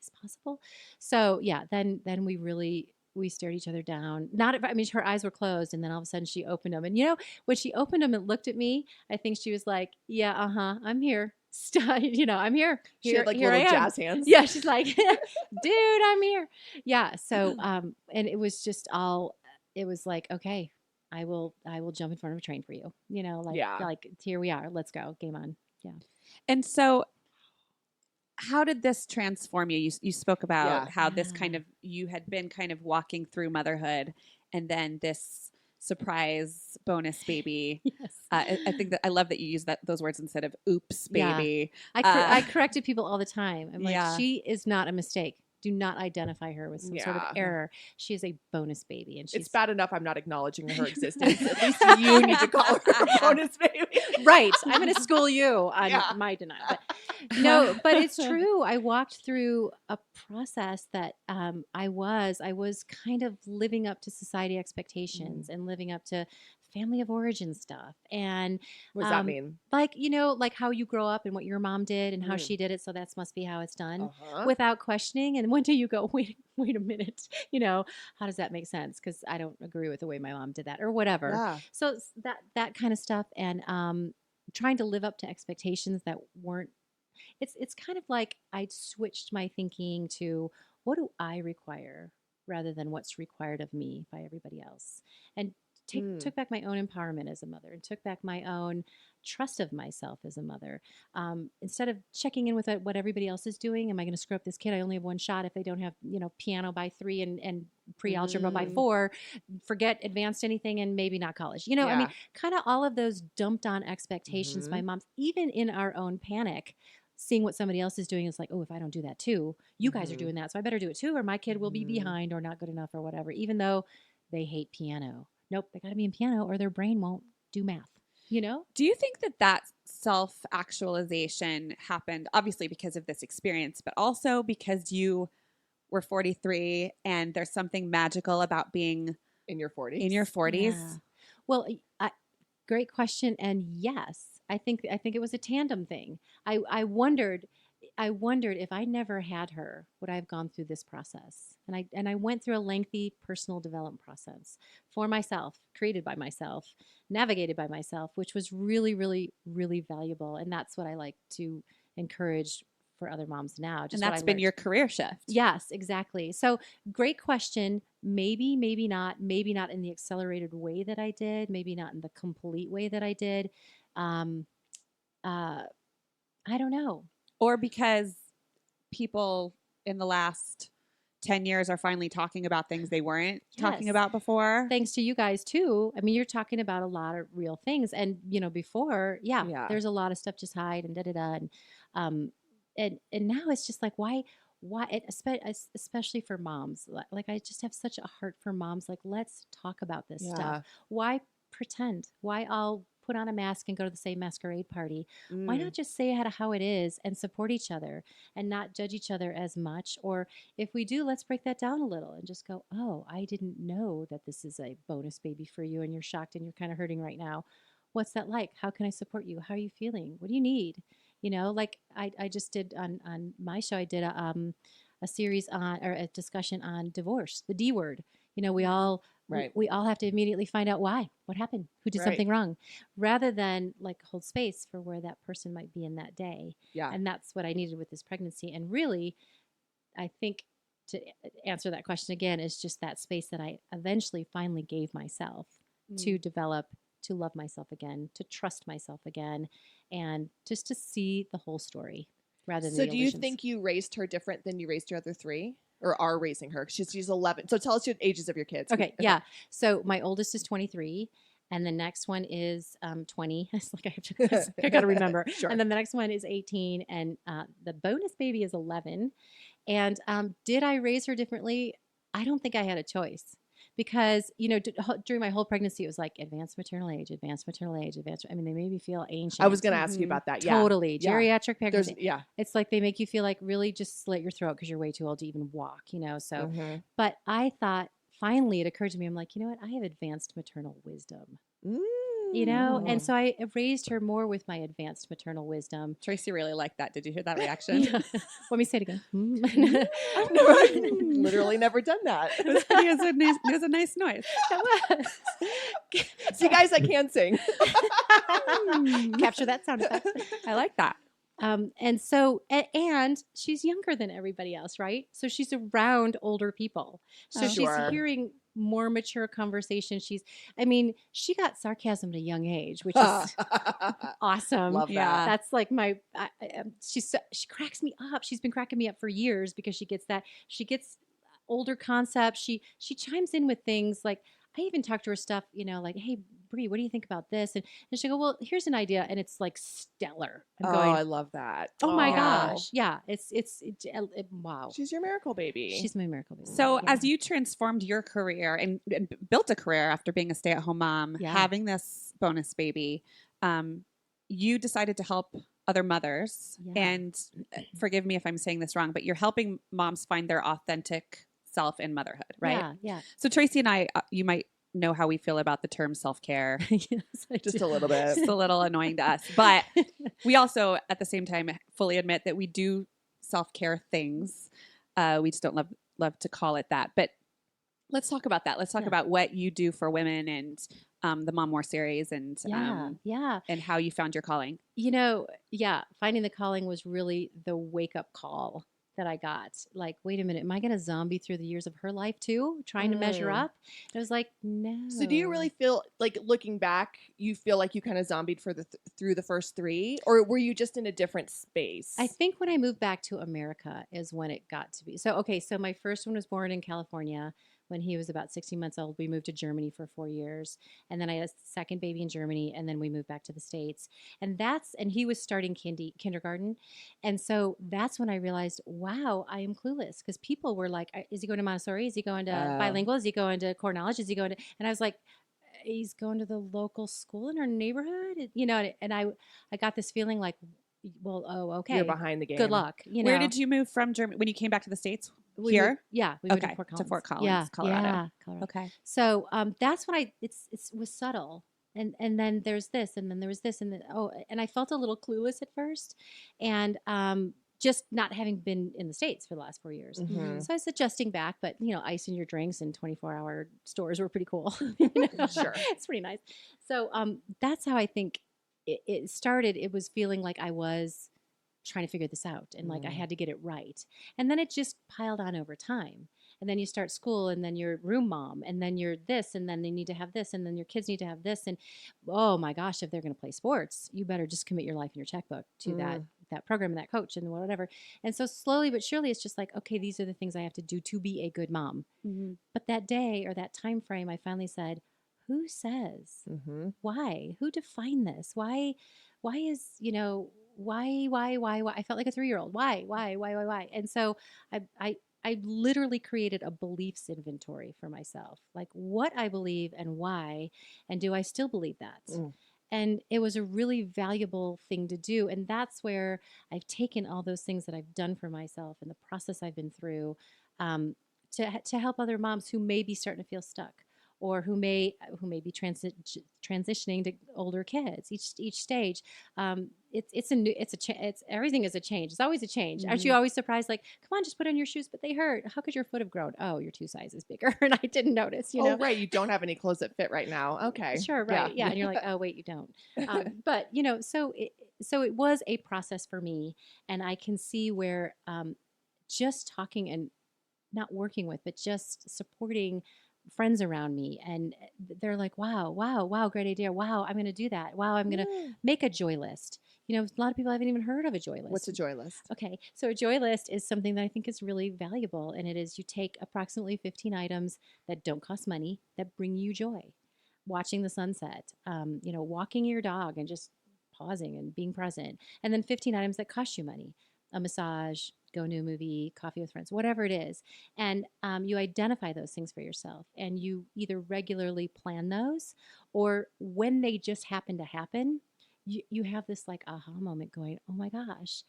this possible? So yeah, then we really we stared each other down. Not, I mean, her eyes were closed, and then all of a sudden she opened them. And when she opened them and looked at me, I think she was like, "Yeah, I'm here. I'm here. She had like here little I am." jazz hands. Yeah, she's like, "Dude, I'm here." Yeah. So, and it was just all. It was like, okay, I will jump in front of a train for you. Yeah. like here we are. Let's go. Game on. Yeah. And so, how did this transform you? You spoke about Yeah. how this Yeah. kind of, you had been kind of walking through motherhood, and then this surprise bonus baby. Yes. I think that I love that you use those words instead of "oops, Yeah. baby." I corrected people all the time. I'm like, Yeah. she is not a mistake. Do not identify her with some sort of Yeah. error. She is a bonus baby, and she's It's bad enough I'm not acknowledging her existence. At least you need to call her a bonus baby. right. I'm going to school you on Yeah. my denial. But no, but it's true. I walked through a process that I was kind of living up to society expectations and living up to family of origin stuff. And What does that mean? like, like how you grow up and what your mom did and how Mm. she did it. So that must be how it's done. Uh-huh. Without questioning. And when do you go, wait a minute, how does that make sense? Because I don't agree with the way my mom did that or whatever. Yeah. So it's that kind of stuff, and trying to live up to expectations that weren't. It's kind of like I switched my thinking to what do I require rather than what's required of me by everybody else, and took back my own empowerment as a mother, and took back my own trust of myself as a mother. Instead of checking in with what everybody else is doing, am I going to screw up this kid? I only have one shot. If they don't have piano by 3 and pre-algebra by 4, forget advanced anything and maybe not college. I mean, Yeah. kind of all of those dumped on expectations by moms, even in our own panic. Seeing what somebody else is doing is like, oh, if I don't do that too, you guys are doing that, so I better do it too, or my kid will be behind or not good enough or whatever, even though they hate piano. Nope, they got to be in piano or their brain won't do math. Do you think that self-actualization happened obviously because of this experience, but also because you were 43 and there's something magical about being In your 40s? in your 40s? Yeah. Well, great question, and yes, I think it was a tandem thing. I wondered if I never had her, would I have gone through this process? And I went through a lengthy personal development process for myself, created by myself, navigated by myself, which was really, really, really valuable. And that's what I like to encourage for other moms now. And that's been your career shift. Yes, exactly. So great question. Maybe, maybe not in the accelerated way that I did, maybe not in the complete way that I did. I don't know. Or because people in the last 10 years are finally talking about things they weren't talking Yes. about before. Thanks to you guys too. I mean, you're talking about a lot of real things, and before, Yeah. there's a lot of stuff just hide and and now it's just like why, especially for moms. Like I just have such a heart for moms. Like let's talk about this Yeah. stuff. Why pretend? Why I'll put on a mask and go to the same masquerade party? Why not just say how it is and support each other and not judge each other as much? Or if we do, let's break that down a little and just go, oh, I didn't know that this is a bonus baby for you and you're shocked and you're kind of hurting right now. What's that like? How can I support you? How are you feeling? What do you need? Like I just did on my show, I did a series or a discussion on divorce, the D word. We all Right. we all have to immediately find out what happened, who did Right. something wrong, rather than like hold space for where that person might be in that day. Yeah. And that's what I needed with this pregnancy. And really, I think to answer that question again is just that space that I eventually finally gave myself to develop, to love myself again, to trust myself again, and just to see the whole story rather than So the do you illusions. think you raised her different than you raised your other 3? Or are raising her? She's 11. So tell us the ages of your kids. Okay, yeah. So my oldest is 23, and the next one is 20. It's like I got to remember. Sure. And then the next one is 18, and the bonus baby is 11. And did I raise her differently? I don't think I had a choice. Because, during my whole pregnancy, it was like advanced maternal age. I mean, they made me feel ancient. I was going to ask you about that. Yeah. Totally. Yeah. Geriatric There's, pregnancy. yeah. It's like they make you feel like really just slit your throat because you're way too old to even walk, So, but I thought finally it occurred to me, I'm like, you know what? I have advanced maternal wisdom. you know? Mm. And so I raised her more with my advanced maternal wisdom. Tracy really liked that. Did you hear that reaction? Let me say it again. I've literally never done that. It was a nice noise. See, guys, I can sing. Capture that sound effect. I like that. And so, and she's younger than everybody else, right? So she's around older people. So Oh. she's Sure. hearing more mature conversation. She got sarcasm at a young age, which is awesome. Love Yeah. that. That's like she cracks me up. She's been cracking me up for years because she gets older concepts. She chimes in with things like, I even talk to her stuff, like, hey, Bree, what do you think about this? And she'll go, well, here's an idea. And it's like stellar. I'm I going, love that. oh my Aw. gosh. Yeah. Wow. She's your miracle baby. She's my miracle baby. So, Yeah. as you transformed your career and built a career after being a stay-at-home mom, Yeah. having this bonus baby, you decided to help other mothers. Yeah. And forgive me if I'm saying this wrong, but you're helping moms find their authentic self in motherhood, right? Yeah. So, Tracy and I, you might know how we feel about the term self-care. Yes, I Just do. a little bit. It's a little annoying to us, but we also at the same time fully admit that we do self-care things. We just don't love to call it that. But let's talk about that. Let's talk Yeah. about what you do for women and the Mom More series and Yeah. and how you found your calling. Finding the calling was really the wake up call that I got. Like, wait a minute, am I going to zombie through the years of her life too, trying to measure Mm. up? And I was like, no. So do you really feel like, looking back, you feel like you kind of zombied for through the first three, or were you just in a different space? I think when I moved back to America is when it got to be. So my first one was born in California. When he was about 16 months old, we moved to Germany for 4 years. And then I had a second baby in Germany, and then we moved back to the States. And he was starting kindergarten. And so that's when I realized, wow, I am clueless. Because people were like, is he going to Montessori? Is he going to bilingual? Is he going to core knowledge? Is he going to, and I was like, he's going to the local school in our neighborhood, and I got this feeling like, well, oh, okay. You're behind the game. Good luck. Where did you move from Germany when you came back to the States? We Here? moved- yeah, we moved Okay, to Fort Collins. Yeah, Colorado. Yeah, Colorado. Okay. So that's when it was subtle, and then there's this, and then there was this, and then and I felt a little clueless at first, and just not having been in the States for the last 4 years. Mhm. So I was adjusting back, but ice in your drinks and 24-hour stores were pretty cool. Sure. It's pretty nice. So that's how I think it started. It was feeling like I was trying to figure this out, and like I had to get it right. And then it just piled on over time. And then you start school, and then you're room mom, and then you're this, and then they need to have this, and then your kids need to have this. And oh my gosh, if they're going to play sports, you better just commit your life and your checkbook to that program and that coach and whatever. And so slowly but surely, it's just like, okay, these are the things I have to do to be a good mom. Mm-hmm. But that day or that time frame, I finally said, who says? Mm-hmm. Why? Who defined this? Why is, why? I felt like a 3-year-old. Why? And so I literally created a beliefs inventory for myself, like what I believe and why, and do I still believe that? And it was a really valuable thing to do. And that's where I've taken all those things that I've done for myself and the process I've been through to help other moms who may be starting to feel stuck, or who may be transitioning to older kids. Each stage, everything is a change. It's always a change. Aren't you always surprised? Like, come on, just put on your shoes, but they hurt. How could your foot have grown? Oh, you're 2 sizes bigger, and I didn't notice. Oh, right. You don't have any clothes that fit right now. Okay. Sure, right. Yeah, and you're like, oh, wait, you don't. But so it was a process for me, and I can see where just talking and not working with, but just supporting friends around me, and they're like, wow, great idea. Wow, I'm going to do that. Wow, I'm going to make a joy list. A lot of people haven't even heard of a joy list. What's a joy list? Okay, so a joy list is something that I think is really valuable, and it is you take approximately 15 items that don't cost money, that bring you joy. Watching the sunset, walking your dog and just pausing and being present, and then 15 items that cost you money. A massage, go to a movie, coffee with friends, whatever it is. And you identify those things for yourself, and you either regularly plan those, or when they just happen to happen, you have this like aha moment going, oh my gosh,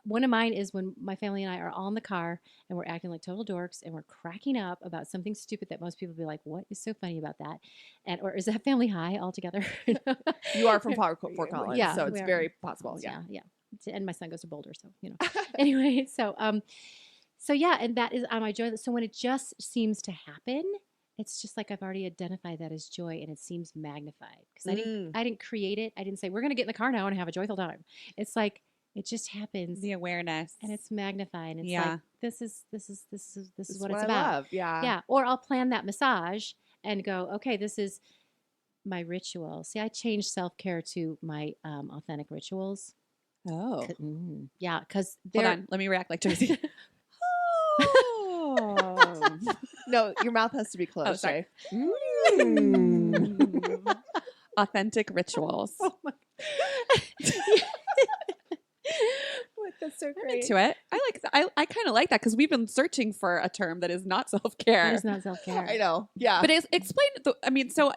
one of mine is when my family and I are all in the car and we're acting like total dorks and we're cracking up about something stupid that most people be like, "What is so funny about that?" And or is that family high altogether? You are from Fort Collins, Yeah, so we it's are very from possible. Collins, Yeah. yeah. And my son goes to Boulder, so Anyway, so yeah, and that is on my joy. So when it just seems to happen, it's just like I've already identified that as joy, and it seems magnified because I didn't create it. I didn't say we're gonna get in the car now and have a joyful time. It's like it just happens, The awareness. and it's magnified. And it's Yeah. like this is what what it's I about. love. Yeah. Yeah. Or I'll plan that massage and go, okay, this is my ritual. See, I changed self care to my authentic rituals. Oh. Yeah, because Hold on. Let me react like Tracey. Oh. No, your mouth has to be closed. sorry. Shay. Mm. Authentic rituals. Oh my. That's so I'm great. into it. I like that. I kind of like that because we've been searching for a term that is not self It care. is not self care. I know. Yeah. But explain. I mean, so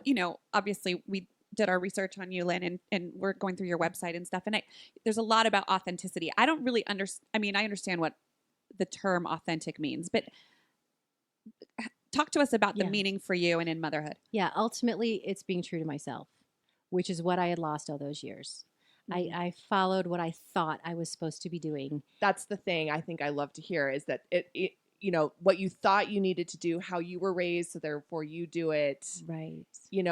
obviously we did our research on you, Lynn, and we're going through your website and stuff. And there's a lot about authenticity. I don't really understand. I mean, I understand what the term authentic means, but talk to us about the Yeah. meaning for you and in motherhood. Yeah, ultimately, it's being true to myself, which is what I had lost all those years. I followed what I thought I was supposed to be doing. That's the thing I think I love to hear is that it what you thought you needed to do, how you were raised, so therefore you do it, Right.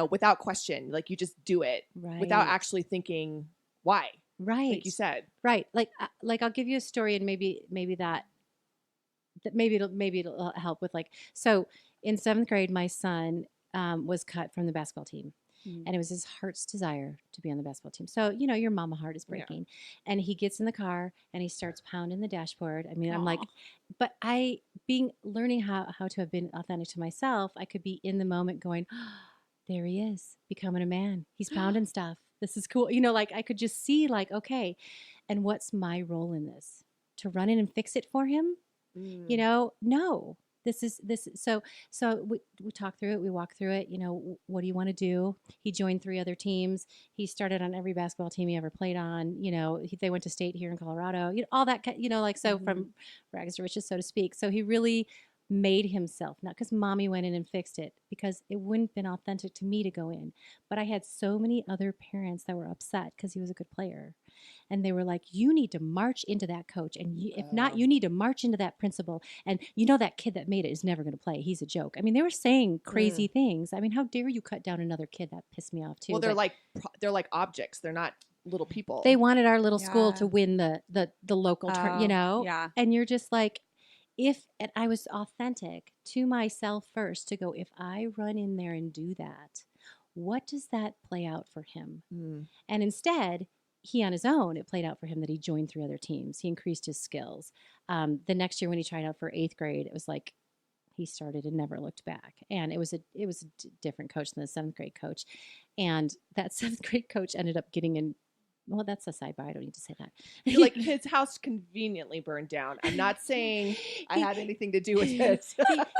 Without question. Like you just do it Right. without actually thinking why. Right. Like you said. Right. Like I'll give you a story, and maybe it'll help with so in 7th grade, my son was cut from the basketball team. And it was his heart's desire to be on the basketball team. So, your mama heart is breaking. Yeah. And he gets in the car and he starts pounding the dashboard. I mean, I'm like, but learning how to have been authentic to myself, I could be in the moment going, oh, there he is, becoming a man. He's pounding stuff. This is cool. I could just see okay, and what's my role in this? To run in and fix it for him? No. So we talk through it. We walk through it. What do you want to do? He joined 3 other teams. He started on every basketball team he ever played on. They went to state here in Colorado. All that. From rags to riches, so to speak. So he really made himself, not because mommy went in and fixed it, because it wouldn't have been authentic to me to go in. But I had so many other parents that were upset because he was a good player. And they were like, you need to march into that coach. And if not, you need to march into that principal. And that kid that made it is never going to play. He's a joke. I mean, they were saying crazy things. I mean, how dare you cut down another kid? That pissed me off too. Well, they're like objects. They're not little people. They wanted our little school to win the local turn, Yeah. And you're just like, and I was authentic to myself first to go, if I run in there and do that, what does that play out for him? And instead, he on his own, it played out for him that he joined 3 other teams. He increased his skills. The next year when he tried out for 8th grade, it was like he started and never looked back. And it was a different coach than the 7th grade coach. And that 7th grade coach ended up getting in. Well, that's a sidebar. I don't need to say that. Like his house conveniently burned down. I'm not saying I had anything to do with this.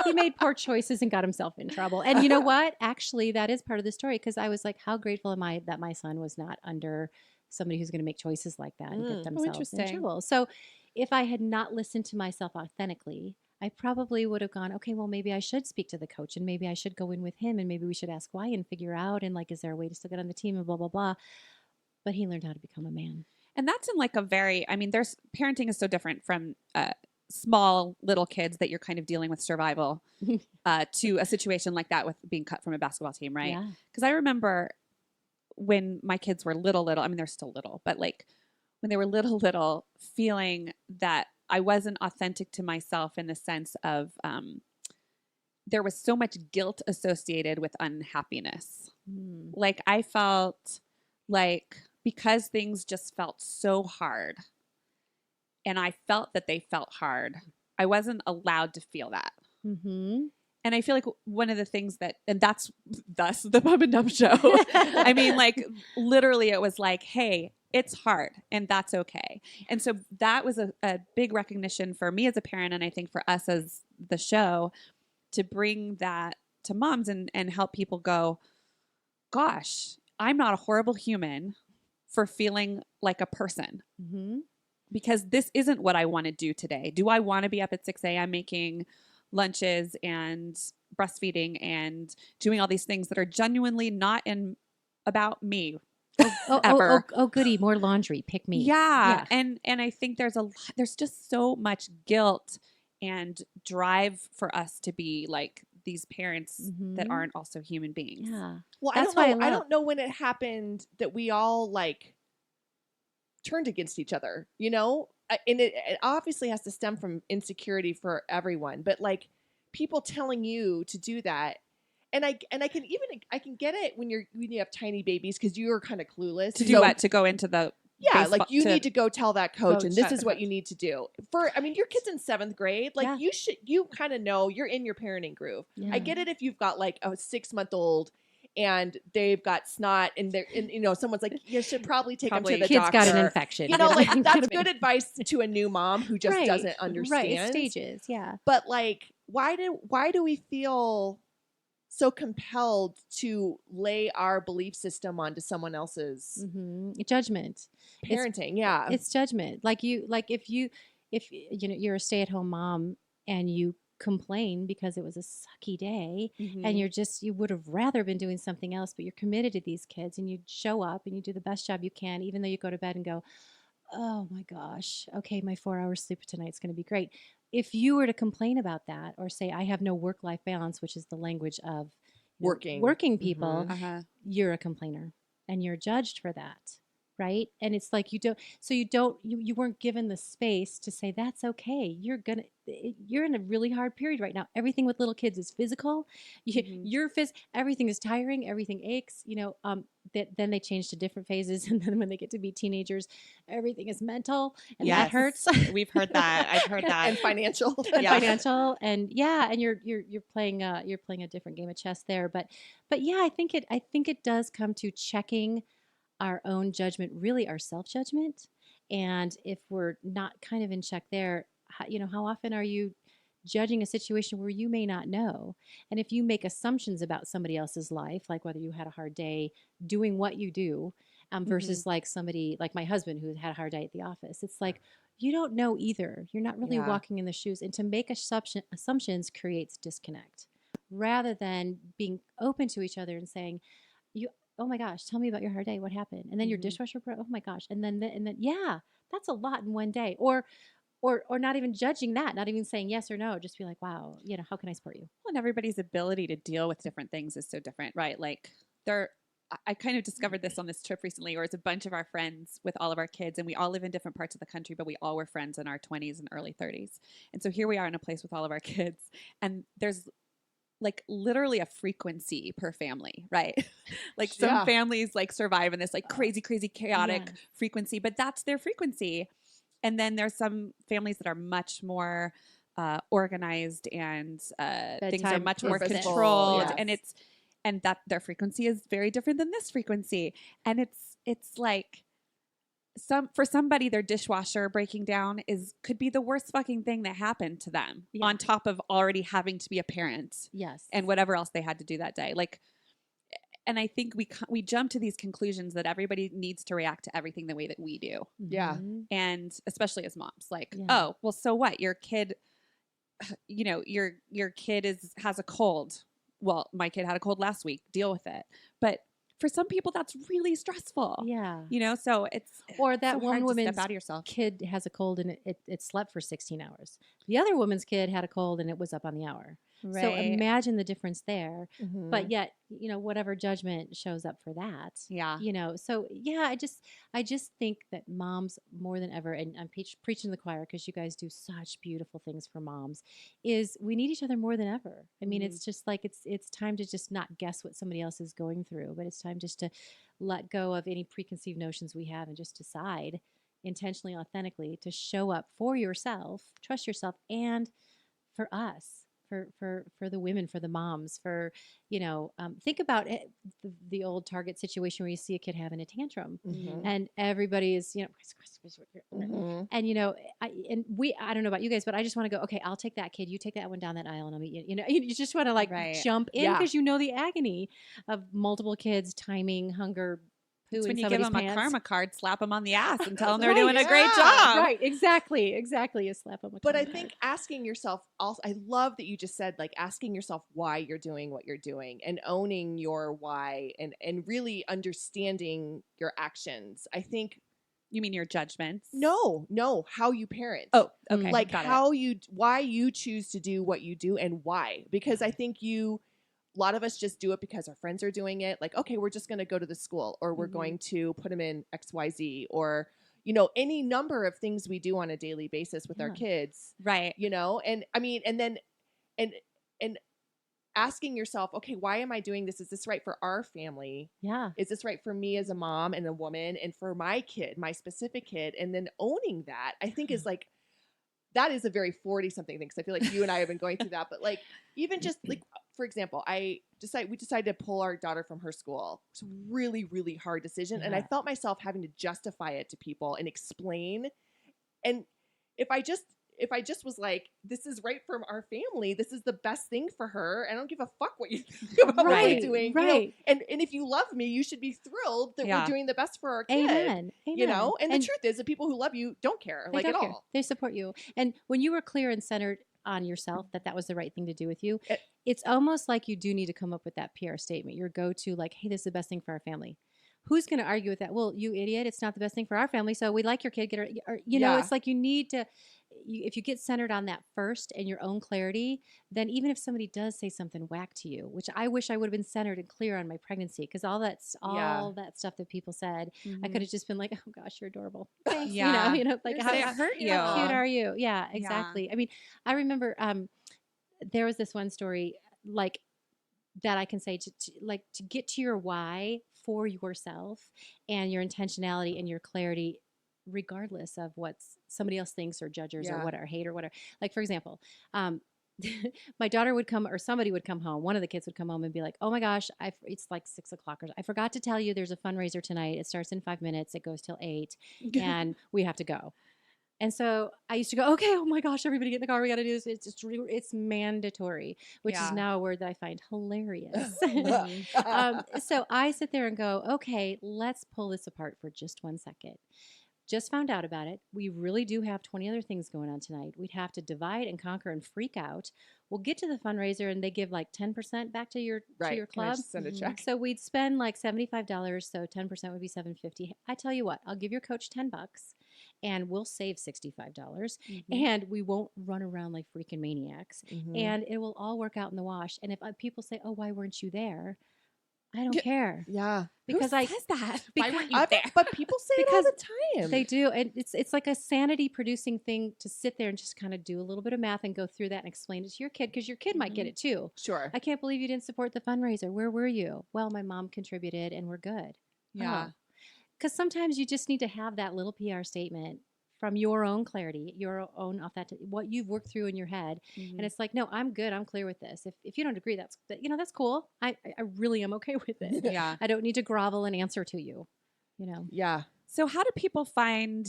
he made poor choices and got himself in trouble. And you know what? Actually, that is part of the story, because I was like, how grateful am I that my son was not under somebody who's going to make choices like that and get themselves in trouble. So if I had not listened to myself authentically, I probably would have gone, okay, well, maybe I should speak to the coach and maybe I should go in with him and maybe we should ask why and figure out, and is there a way to still get on the team and blah, blah, blah. But he learned how to become a man. And that's in there's parenting is so different from small little kids that you're kind of dealing with survival to a situation like that with being cut from a basketball team, right? Yeah. Because I remember when my kids were little, I mean, they're still little, but when they were little, feeling that I wasn't authentic to myself in the sense of there was so much guilt associated with unhappiness. I felt because things just felt so hard and I felt that they felt hard, I wasn't allowed to feel that. Mm-hmm. And I feel like one of the things and that's thus the Bub and Dump Show. I mean, literally it was hey, it's hard and that's okay. And so that was a big recognition for me as a parent, and I think for us as the show, to bring that to moms and help people go, gosh, I'm not a horrible human for feeling like a person. Mm-hmm. because this isn't what I want to do today. Do I want to be up at 6 a.m. making lunches and breastfeeding and doing all these things that are genuinely not about me ever? Goody, more laundry. Pick me. Yeah. And I think there's just so much guilt and drive for us to be like these parents that Mhm. aren't also human beings. Yeah. Well, That's I why don't know. I I love- don't know when it happened that we all like turned against each other, you know? And it obviously has to stem from insecurity for everyone, but like people telling you to do that. And I can get it when you have tiny babies because you're kind of clueless. To do what? To go into the Yeah, baseball- like you to- need to go tell that coach, and this Coach. is what you need to do. Your kid's in 7th grade. Like Yeah. you kind of know you're in your parenting groove. Yeah. I get it if you've got like a 6-month-old and they've got snot and someone's like, you should probably take them to the Kid's doctor. got an infection. You know, like Get that's 'em good in. advice to a new mom who just Right, doesn't understand. Right, it's stages. Yeah. But like, why do we feel so compelled to lay our belief system onto someone else's Judgment. parenting? Yeah. It's judgment. Like if you're a stay-at-home mom and you complain because it was a sucky day Mhm. and you would have rather been doing something else, but you're committed to these kids and you show up and you do the best job you can, even though you go to bed and go, oh my gosh, okay, my 4 hours sleep tonight's going to be great. If you were to complain about that or say, I have no work-life balance, which is the language of working people, Uh-huh. you're a complainer and you're judged for that. Right. And it's like you weren't given the space to say, that's okay. You're in a really hard period right now. Everything with little kids is physical. Everything is tiring. Everything aches, then they change to different phases. And then when they get to be teenagers, everything is mental and that Yes. hurts. We've heard that. I've heard that. and financial. And Yeah. financial and you're playing a different game of chess there. But yeah, I think it does come to checking our own judgment, really our self-judgment. And if we're not kind of in check there, how often are you judging a situation where you may not know? And if you make assumptions about somebody else's life, like whether you had a hard day doing what you do, versus like somebody like my husband who had a hard day at the office, it's like, you don't know either. You're not really Yeah. walking in the shoes. And to make assumptions creates disconnect rather than being open to each other and saying, oh my gosh, tell me about your hard day. What happened? And then your Mhm. dishwasher broke. Oh my gosh. And then, yeah, that's a lot in one day. Or not even judging that, not even saying yes or no. Just be like, wow, how can I support you? Well, and everybody's ability to deal with different things is so different, right? Like I kind of discovered this on this trip recently, where it's a bunch of our friends with all of our kids, and we all live in different parts of the country, but we all were friends in our 20s and early 30s. And so here we are in a place with all of our kids, and there's like literally a frequency per family, right? Like some Yeah. families like survive in this like crazy chaotic Yeah. frequency, but that's their frequency. And then there's some families that are much more organized and things are Bedtime much more is set. controlled, Yes. and that their frequency is very different than this frequency. And it's like for somebody, their dishwasher breaking down could be the worst fucking thing that happened to them, Yeah. on top of already having to be a parent Yes. and whatever else they had to do that day. Like, and I think we jump to these conclusions that everybody needs to react to everything the way that we do, Yeah. Mhm. and especially as moms, like, Yeah. oh, well, so what? Your kid, your kid has a cold. Well, my kid had a cold last week. Deal with it. But for some people, that's really stressful. Yeah. So it's Or that so one hard to woman's step out of yourself. kid has a cold and it slept for 16 hours. The other woman's kid had a cold and it was up on the hour. So imagine the difference there. Mhm. But yet, whatever judgment shows up for that. Yeah. So yeah, I just think that moms more than ever, and I'm preaching to the choir because you guys do such beautiful things for moms, is we need each other more than ever. I mean, Mhm. it's just like it's time to just not guess what somebody else is going through, but it's time just to let go of any preconceived notions we have and just decide intentionally, authentically to show up for yourself, trust yourself, and for us. For the women, for the moms, think about it, the old Target situation where you see a kid having a tantrum Mhm. and everybody is, Mhm. and I don't know about you guys, but I just want to go, okay, I'll take that kid, you take that one down that aisle, and I'll meet you. You just want to Right. jump in Yeah. because the agony of multiple kids, timing, hunger, poo It's in when you give somebody's them a pants. karma card, slap them on the ass and tell them they're Right, doing a great yeah, job. Right, exactly. You slap them. But I think asking yourself also, I love that you just said, like, asking yourself why you're doing what you're doing and owning your why and really understanding your actions. I think You mean your judgments? no, how you parent. Oh, okay. Like got it. how you, why you choose to do what you do and why. Because I think a lot of us just do it because our friends are doing it. Like, okay, we're just going to go to the school, or we're Mhm. going to put them in XYZ, or, any number of things we do on a daily basis with our Yeah. kids, Right. and I mean, and then, and asking yourself, okay, why am I doing this? Is this right for our family? Yeah. Is this right for me as a mom and a woman, and for my kid, my specific kid? And then owning that, I think is like, that is a very 40 something thing. Cause I feel like you and I have been going through that, but like, even just like, for example, we decided to pull our daughter from her school. It's a really, really hard decision. And I Yeah. felt myself having to justify it to people and explain. And if I just was like, this is right for our family, this is the best thing for her, I don't give a fuck what you think about what we're Right, doing. right. And if you love me, you should be thrilled that Yeah. we're doing the best for our kid. Amen. Amen. And the truth is that people who love you don't care, They like, don't at care. all. They support you. And when you were clear and centered on yourself that was the right thing to do with you, it's almost like you do need to come up with that PR statement, your go-to, like, hey, this is the best thing for our family. Who's going to argue with that? Well, you idiot, it's not the best thing for our family, so we like your kid. Get her, or, Yeah. it's like you need to, if you get centered on that first and your own clarity, then even if somebody does say something whack to you, which I wish I would have been centered and clear on my pregnancy, because all that stuff that people said, I could have just been like, oh gosh, you're adorable. Thanks. Yeah. Like Did it hurt you? how cute Yeah. are you? Yeah, exactly. I mean, I remember there was this one story like that I can say to get to your why for yourself and your intentionality and your clarity, regardless of what somebody else thinks or judges or Yeah. whatever, hate or whatever. Like, for example, my daughter would come, or somebody would come home. One of the kids would come home and be like, "Oh my gosh, it's like 6:00, or I forgot to tell you there's a fundraiser tonight. It starts in 5 minutes. It goes till 8, and we have to go." And so I used to go, okay, oh my gosh, everybody get in the car. We got to do this. It's mandatory, which Yeah. is now a word that I find hilarious. Mm-hmm. So I sit there and go, okay, let's pull this apart for just 1 second. Just found out about it. We really do have 20 other things going on tonight. We'd have to divide and conquer and freak out. We'll get to the fundraiser and they give like 10% back to your Right. to your Can I club. just send a check? So we'd spend like $75, so 10% would be $750. I tell you what, I'll give your coach $10 and we'll save $65 and we won't run around like freaking maniacs Mhm. and it will all work out in the wash. And if people say, "Oh, why weren't you there?" I don't care. Yeah. Because Who says that? Why because- weren't you there? But people say it all the time. They do, and it's like a sanity producing thing to sit there and just kind of do a little bit of math and go through that and explain it to your kid, because your kid might get it too. Sure. I can't believe you didn't support the fundraiser. Where were you? Well, my mom contributed, and we're good. Yeah. Because sometimes you just need to have that little PR statement from your own clarity, your own authentic, what you've worked through in your head. Mhm. And it's like, no, I'm good. I'm clear with this. If you don't agree, that's cool. I really am okay with it. Yeah. I don't need to grovel and answer to you, Yeah. So how do people find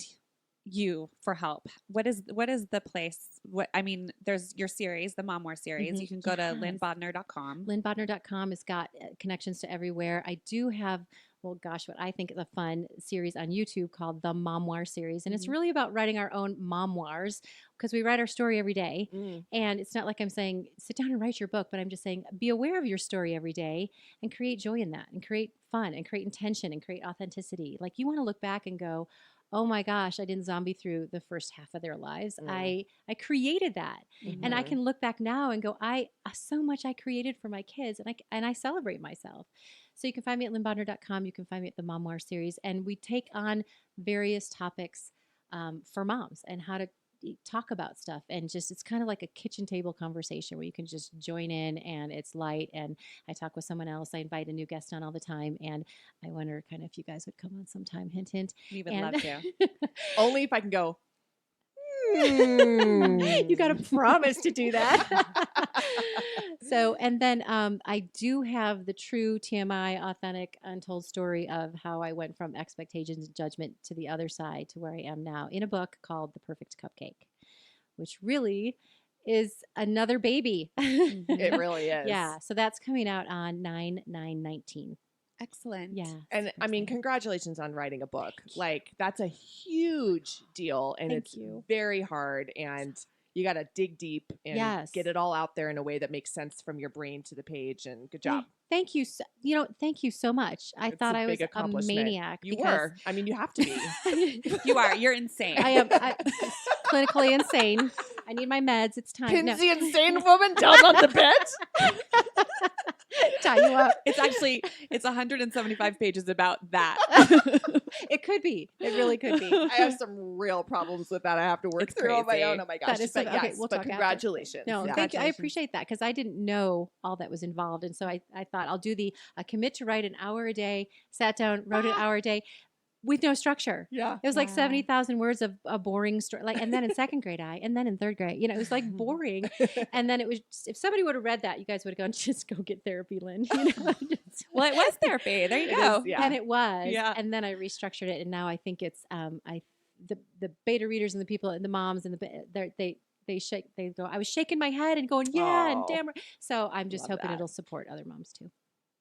you for help? What is the place? There's your series, the Mom War series. Mhm. You can go to Yes. lynnbodnar.com. LynnBodnar.com has got connections to everywhere. I do have, well, gosh, what I think is a fun series on YouTube called the Memoir series. And it's really about writing our own memoirs, because we write our story every day. And it's not like I'm saying, sit down and write your book, but I'm just saying, be aware of your story every day and create joy in that and create fun and create intention and create authenticity. Like, you want to look back and go, oh my gosh, I didn't zombie through the first half of their lives. I created that. And I can look back now and go, so much I created for my kids, and I celebrate myself. So you can find me at lynnbodnar.com. You can find me at the Memoir series. And we take on various topics for moms and how to talk about stuff. And just, it's kind of like a kitchen table conversation where you can just join in and it's light. And I talk with someone else. I invite a new guest on all the time. And I wonder kind of if you guys would come on sometime, hint, hint. We would And- love to. Only if I can go. You got to promise to do that. So, and then I do have the true TMI, authentic, untold story of how I went from expectations and judgment to the other side to where I am now in a book called The Perfect Cupcake, which really is another baby. It really is. Yeah. So that's coming out on 9/9/19. Excellent. Yeah. And super I mean, excited. congratulations on writing a book. Like, that's a huge deal, and Thank it's you. very hard, and you got to dig deep and Yes. get it all out there in a way that makes sense from your brain to the page. And good job. Thank you. Thank you so much. I It's thought a I was big a accomplishment. maniac. You because were. I mean, you have to be. You are. You're insane. I am clinically insane. I need my meds. It's time. No. Pins the insane woman down on the bed. Tie you up. It's 175 pages about that. It could be. It really could be. I have some real problems with that. I have to work It's through on my crazy. own. Oh my gosh. That is so- but okay, yes, we'll but talk after. congratulations. No, Yeah. thank you. I Congratulations. appreciate that because I didn't know all that was involved. And so I thought I'll do I commit to write an hour a day, sat down, wrote an hour a day with no structure. Yeah. It was like Yeah. 70,000 words of a boring story. And then in second grade, and then in third grade, it was like boring. And then it was, if somebody would have read that, you guys would have gone, just go get therapy, Lynn. Well, it was therapy. There you It go. is, yeah. And it was. Yeah. And then I restructured it. And now I think it's, the beta readers and the people and the moms and they go, I was shaking my head and going, yeah, and Oh. damn right. So I'm just Love hoping that. it'll support other moms too.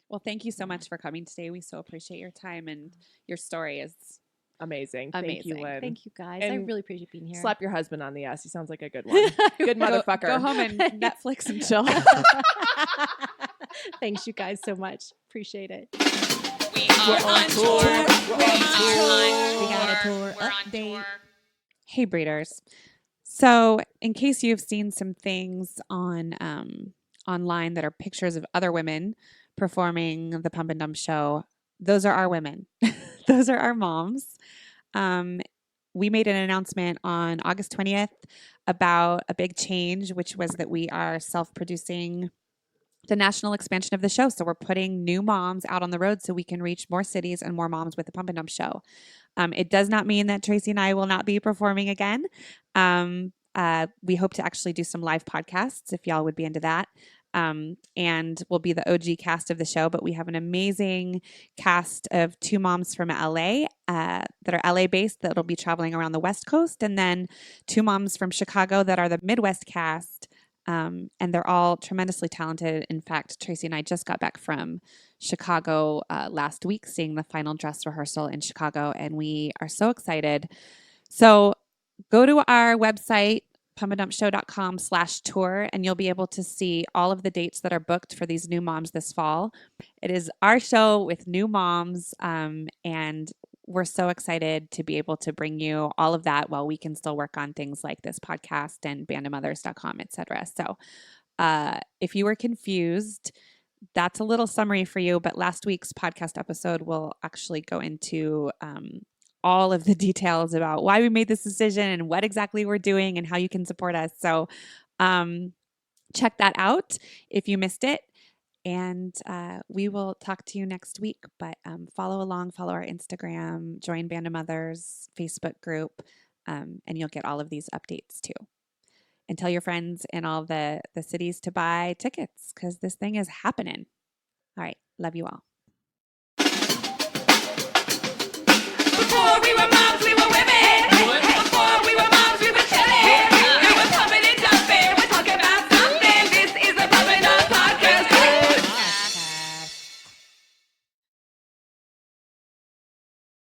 Well, thank you so much for coming today. We so appreciate your time, and your story is Amazing. Thank you, Amazing. Lynn. Thank you guys. I And really appreciate being here. Slap your husband on the ass. He sounds like a good one. Good Go- motherfucker. Go home and Netflix and chill. Thanks you guys so much. Appreciate it. We are on tour. We are on We got a tour. tour We're on update. tour. Hey, breeders. So, in case you've seen some things on online that are pictures of other women performing the Pump and Dump show, those are our women. Those are our moms. We made an announcement on August 20th about a big change, which was that we are self-producing the national expansion of the show. So we're putting new moms out on the road so we can reach more cities and more moms with the Pump and Dump show. It does not mean that Tracey and I will not be performing again. We hope to actually do some live podcasts if y'all would be into that. And we'll be the OG cast of the show, but we have an amazing cast of 2 moms from LA that are LA based that'll be traveling around the West Coast, and then 2 moms from Chicago that are the Midwest cast. And they're all tremendously talented. In fact, Tracey and I just got back from Chicago last week, seeing the final dress rehearsal in Chicago, and we are so excited. So go to our website, pumpanddumpshow.com/tour, and you'll be able to see all of the dates that are booked for these new moms this fall. It is our show with new moms, and we're so excited to be able to bring you all of that while we can still work on things like this podcast and bandofmothers.com, etc. So if you were confused, that's a little summary for you, but last week's podcast episode will actually go into all of the details about why we made this decision and what exactly we're doing and how you can support us. So check that out if you missed it. And we will talk to you next week. But follow along, follow our Instagram, join Band of Mothers Facebook group, and you'll get all of these updates too. And tell your friends in all the cities to buy tickets because this thing is happening. All right. Love you all. Before we were moms, we were women.